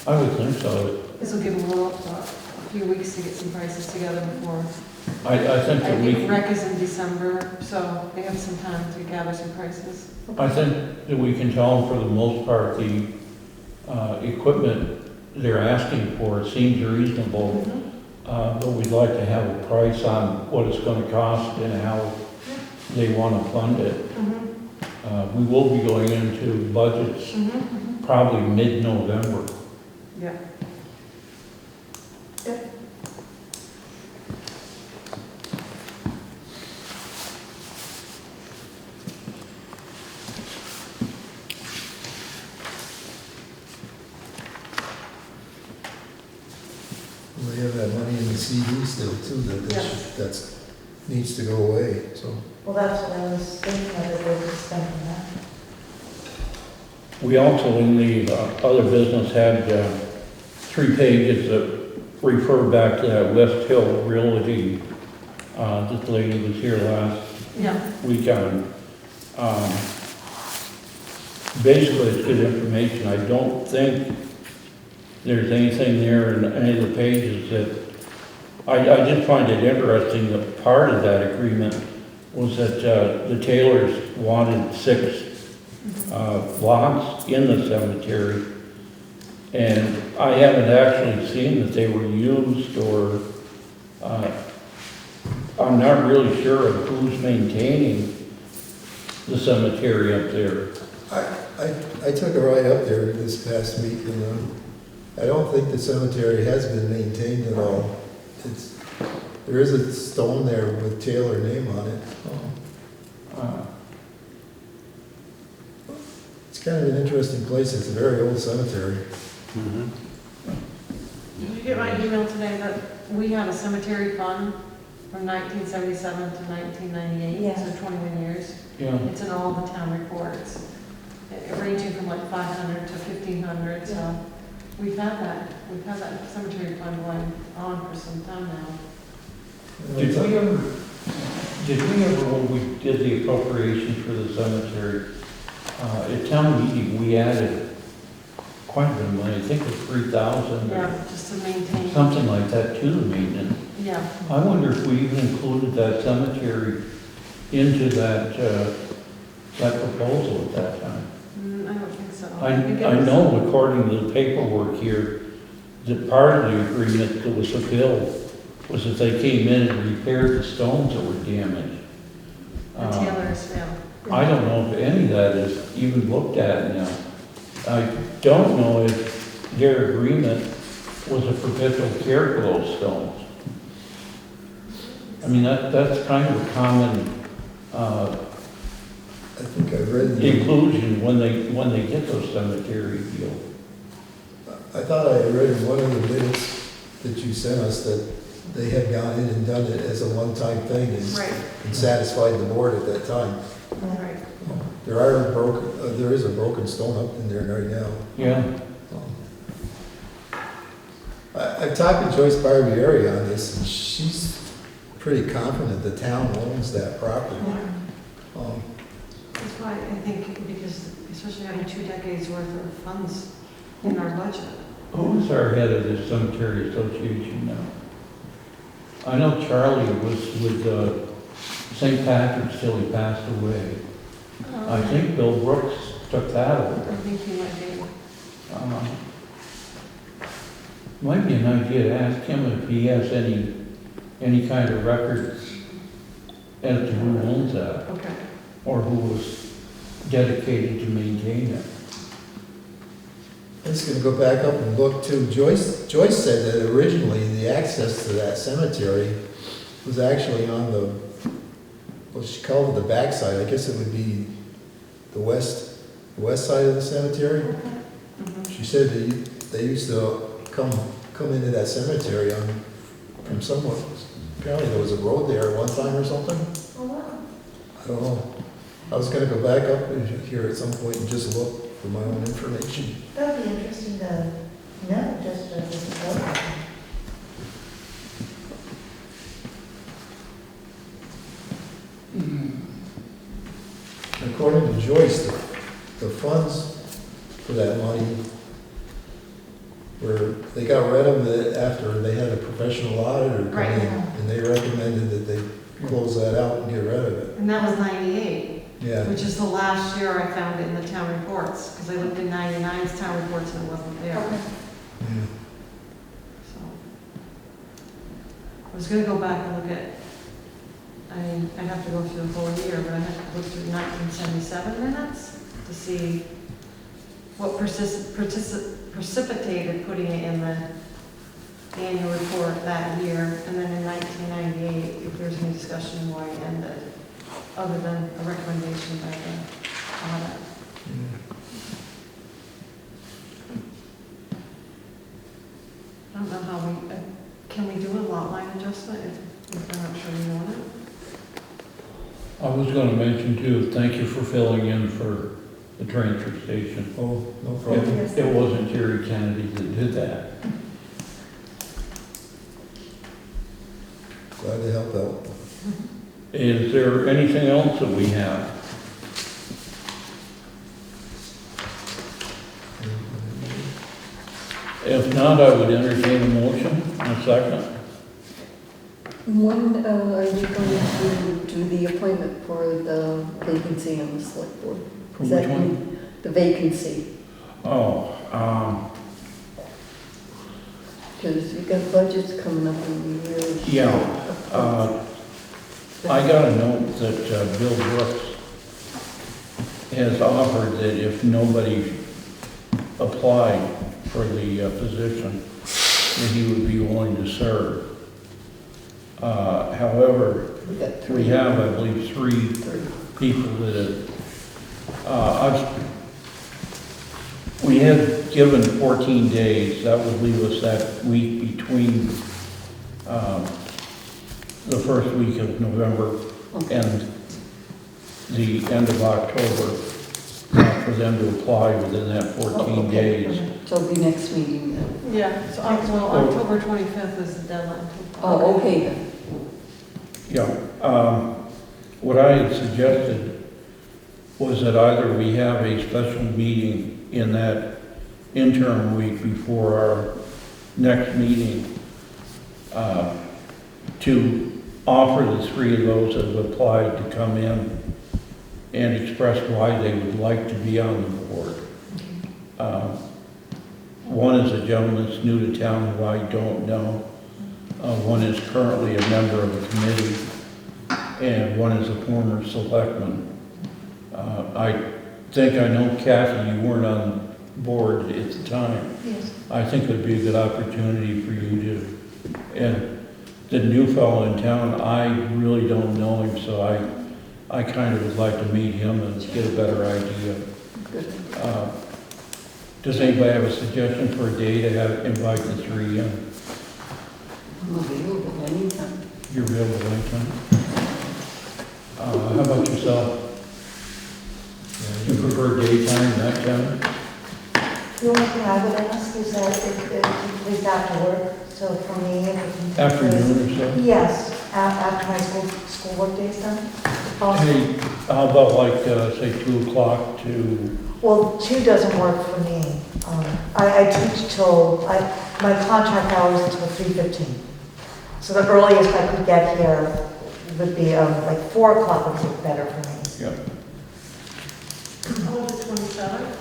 A: I would think so.
F: This will give them a little thought. few weeks to get some prices together before.
A: I think
F: I
A: that we,
F: think rec is in December, so they have some time to gather some prices.
A: I think that we can tell them for the most part, the equipment they're asking for seems reasonable, but we'd like to have a price on what it's gonna cost and how they wanna fund it. We will be going into budgets probably mid-November.
F: Yeah.
G: They have that money in the CD still too, that's needs to go away, so.
I: Well, that's what I was thinking of, that they were spending that.
A: We also, in the other business, had 3 pages that refer back to that West Hill Realty. This lady was here last weekend. Basically, it's good information. I don't think there's anything there in any of the pages that, I did find it interesting that part of that agreement was that the Taylors wanted 6 lots in the cemetery, and I haven't actually seen that they were used, or I'm not really sure of who's maintaining the cemetery up there.
G: I took a ride up there this past week, and I don't think the cemetery has been maintained at all. There is a stone there with Taylor name on it. It's kind of an interesting place. It's a very old cemetery.
F: Did you get my email today that we have a cemetery fund from 1977 to 1998,
I: Yeah.
F: so 21 years?
A: Yeah.
F: It's in all the town reports, ranging from like 500 to 1,500, so we've had that cemetery fund going on for some time now.
A: Did we ever, when we did the appropriations for the cemetery, at town meeting, we added quite a bit of money, I think it was 3,000.
F: Yeah, just to maintain.
A: Something like that to the maintenance.
F: Yeah.
A: I wonder if we even included that cemetery into that proposal at that time.
F: I don't think so.
A: I know according to the paperwork here, that part of the agreement that was fulfilled was that they came in and repaired the stones that were damaged.
F: The Taylors, yeah.
A: I don't know if any of that is even looked at now. I don't know if their agreement was a perpetual care for those stones. I mean, that's kind of a common
G: I think I read
A: inclusion when they get those cemetery deals.
G: I thought I read in one of the minutes that you sent us that they had gone in and done it as a one-time thing and satisfied the board at that time.
F: Right.
G: There is a broken stone up in there right now.
A: Yeah.
G: I've talked to Joyce Barbieri on this, and she's pretty confident the town owns that property.
F: That's why I think, because especially having 2 decades worth of funds in our budget.
A: Who's our head of the cemetery association now? I know Charlie was with St. Patrick's till he passed away. I think Bill Brooks took that over.
F: I think he might be.
A: Might be an idea to ask him if he has any kind of records as to who owns that.
F: Okay.
A: Or who was dedicated to maintain it.
G: I'm just gonna go back up and look too. Joyce said that originally the access to that cemetery was actually on the, what she called it, the backside. I guess it would be the west side of the cemetery. She said they used to come into that cemetery from somewhere. Apparently there was a road there at one time or something.
I: Oh, wow.
G: I don't know. I was gonna go back up here at some point and just look for my own information.
I: That'd be interesting to know, just as a program.
G: According to Joyce, the funds for that money were where they got rid of it after they had a professional auditor come
F: Right.
G: in, and they recommended that they close that out and get rid of it.
F: And that was 98,
G: Yeah.
F: which is the last year I found it in the town reports, because I looked in 99's town reports and it wasn't there.
G: Yeah.
F: So I was gonna go back and look at, I'd have to go through the whole year, but I have to look through 1977 minutes to see what precipitated putting it in the annual report that year, and then in 1998, if there's any discussion why it ended, other than a recommendation by the audit. I don't know how we, can we do a lot line adjustment if we're not sure we want it?
A: I was gonna mention too, thank you for filling in for the transfer station.
G: Oh, no problem.
A: It wasn't Jerry Kennedy that did that.
G: Glad to help out.
A: Is there anything else that we have? If not, I would entertain a motion, a second.
B: When are you going to do the appointment for the vacancy on the select board?
A: For
B: Is
A: which
B: that
A: one?
B: The vacancy,
A: Oh,
B: because you've got budgets coming up in the year.
A: yeah. I got a note that Bill Brooks has offered that if nobody applied for the position, that he would be willing to serve. However, we have, I believe, three people that have, we had given 14 days. That would leave us that week between the first week of November and the end of October for them to apply within that 14 days.
B: So it'll be next meeting then.
F: Yeah, so October 25th is the deadline.
B: Oh, okay then.
A: Yeah. What I had suggested was that either we have a special meeting in that interim week before our next meeting to offer the three of those that have applied to come in and express why they would like to be on the board. One is a gentleman that's new to town who I don't know. One is currently a member of the committee, and one is a former selectman. I think I know Kathy, you weren't on board at the time.
F: Yes.
A: I think it would be a good opportunity for you to, and the new fellow in town, I really don't know him, so I kind of would like to meet him and get a better idea. Does anybody have a suggestion for a day to have, invite the three in?
B: I'm available anytime.
A: You're available anytime? How about yourself? You prefer daytime, nighttime?
I: The only thing I would ask is that if it's after work, so for me, if it can take place-
A: Afternoon or so?
I: Yes, after my schoolwork day's done. if possible.
A: Hey, how about like, say 2 o'clock to,
I: Well, 2 doesn't work for me. I teach till, my contract hours until 3:15. So the earliest I could get here would be like 4 o'clock would be better for me.
A: yeah.
F: How about the 27th?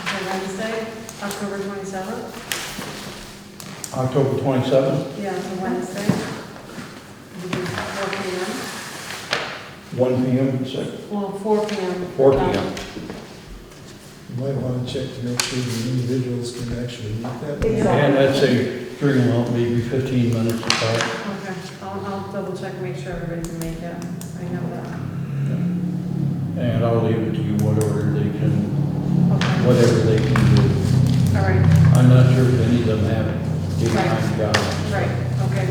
F: Okay, Wednesday, October 27th?
A: October 27th,
F: Yeah, it's a Wednesday. We do 4 p.m.
A: 1 p.m., say,
F: Well, 4 p.m.
A: 4 p.m.
G: You might want to check to make sure the individuals can actually meet that.
I: Exactly.
A: And I'd say bring them out maybe 15 minutes apart.
F: Okay, I'll double check, make sure everybody can make it. I know that.
A: And I'll leave it to you whatever they can
F: Okay,
A: do.
F: all right,
A: I'm not sure if any of them have daytime jobs.
F: right, okay.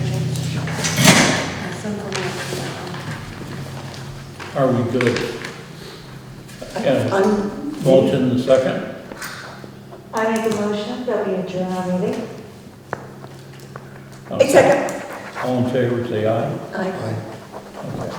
F: I'll send them out.
A: Are we good? Yeah.
B: I'm,
A: Motion the second?
I: I make a motion that we adjourn our meeting.
A: Okay.
B: second.
A: All in favor, say aye.
B: I
A: Okay.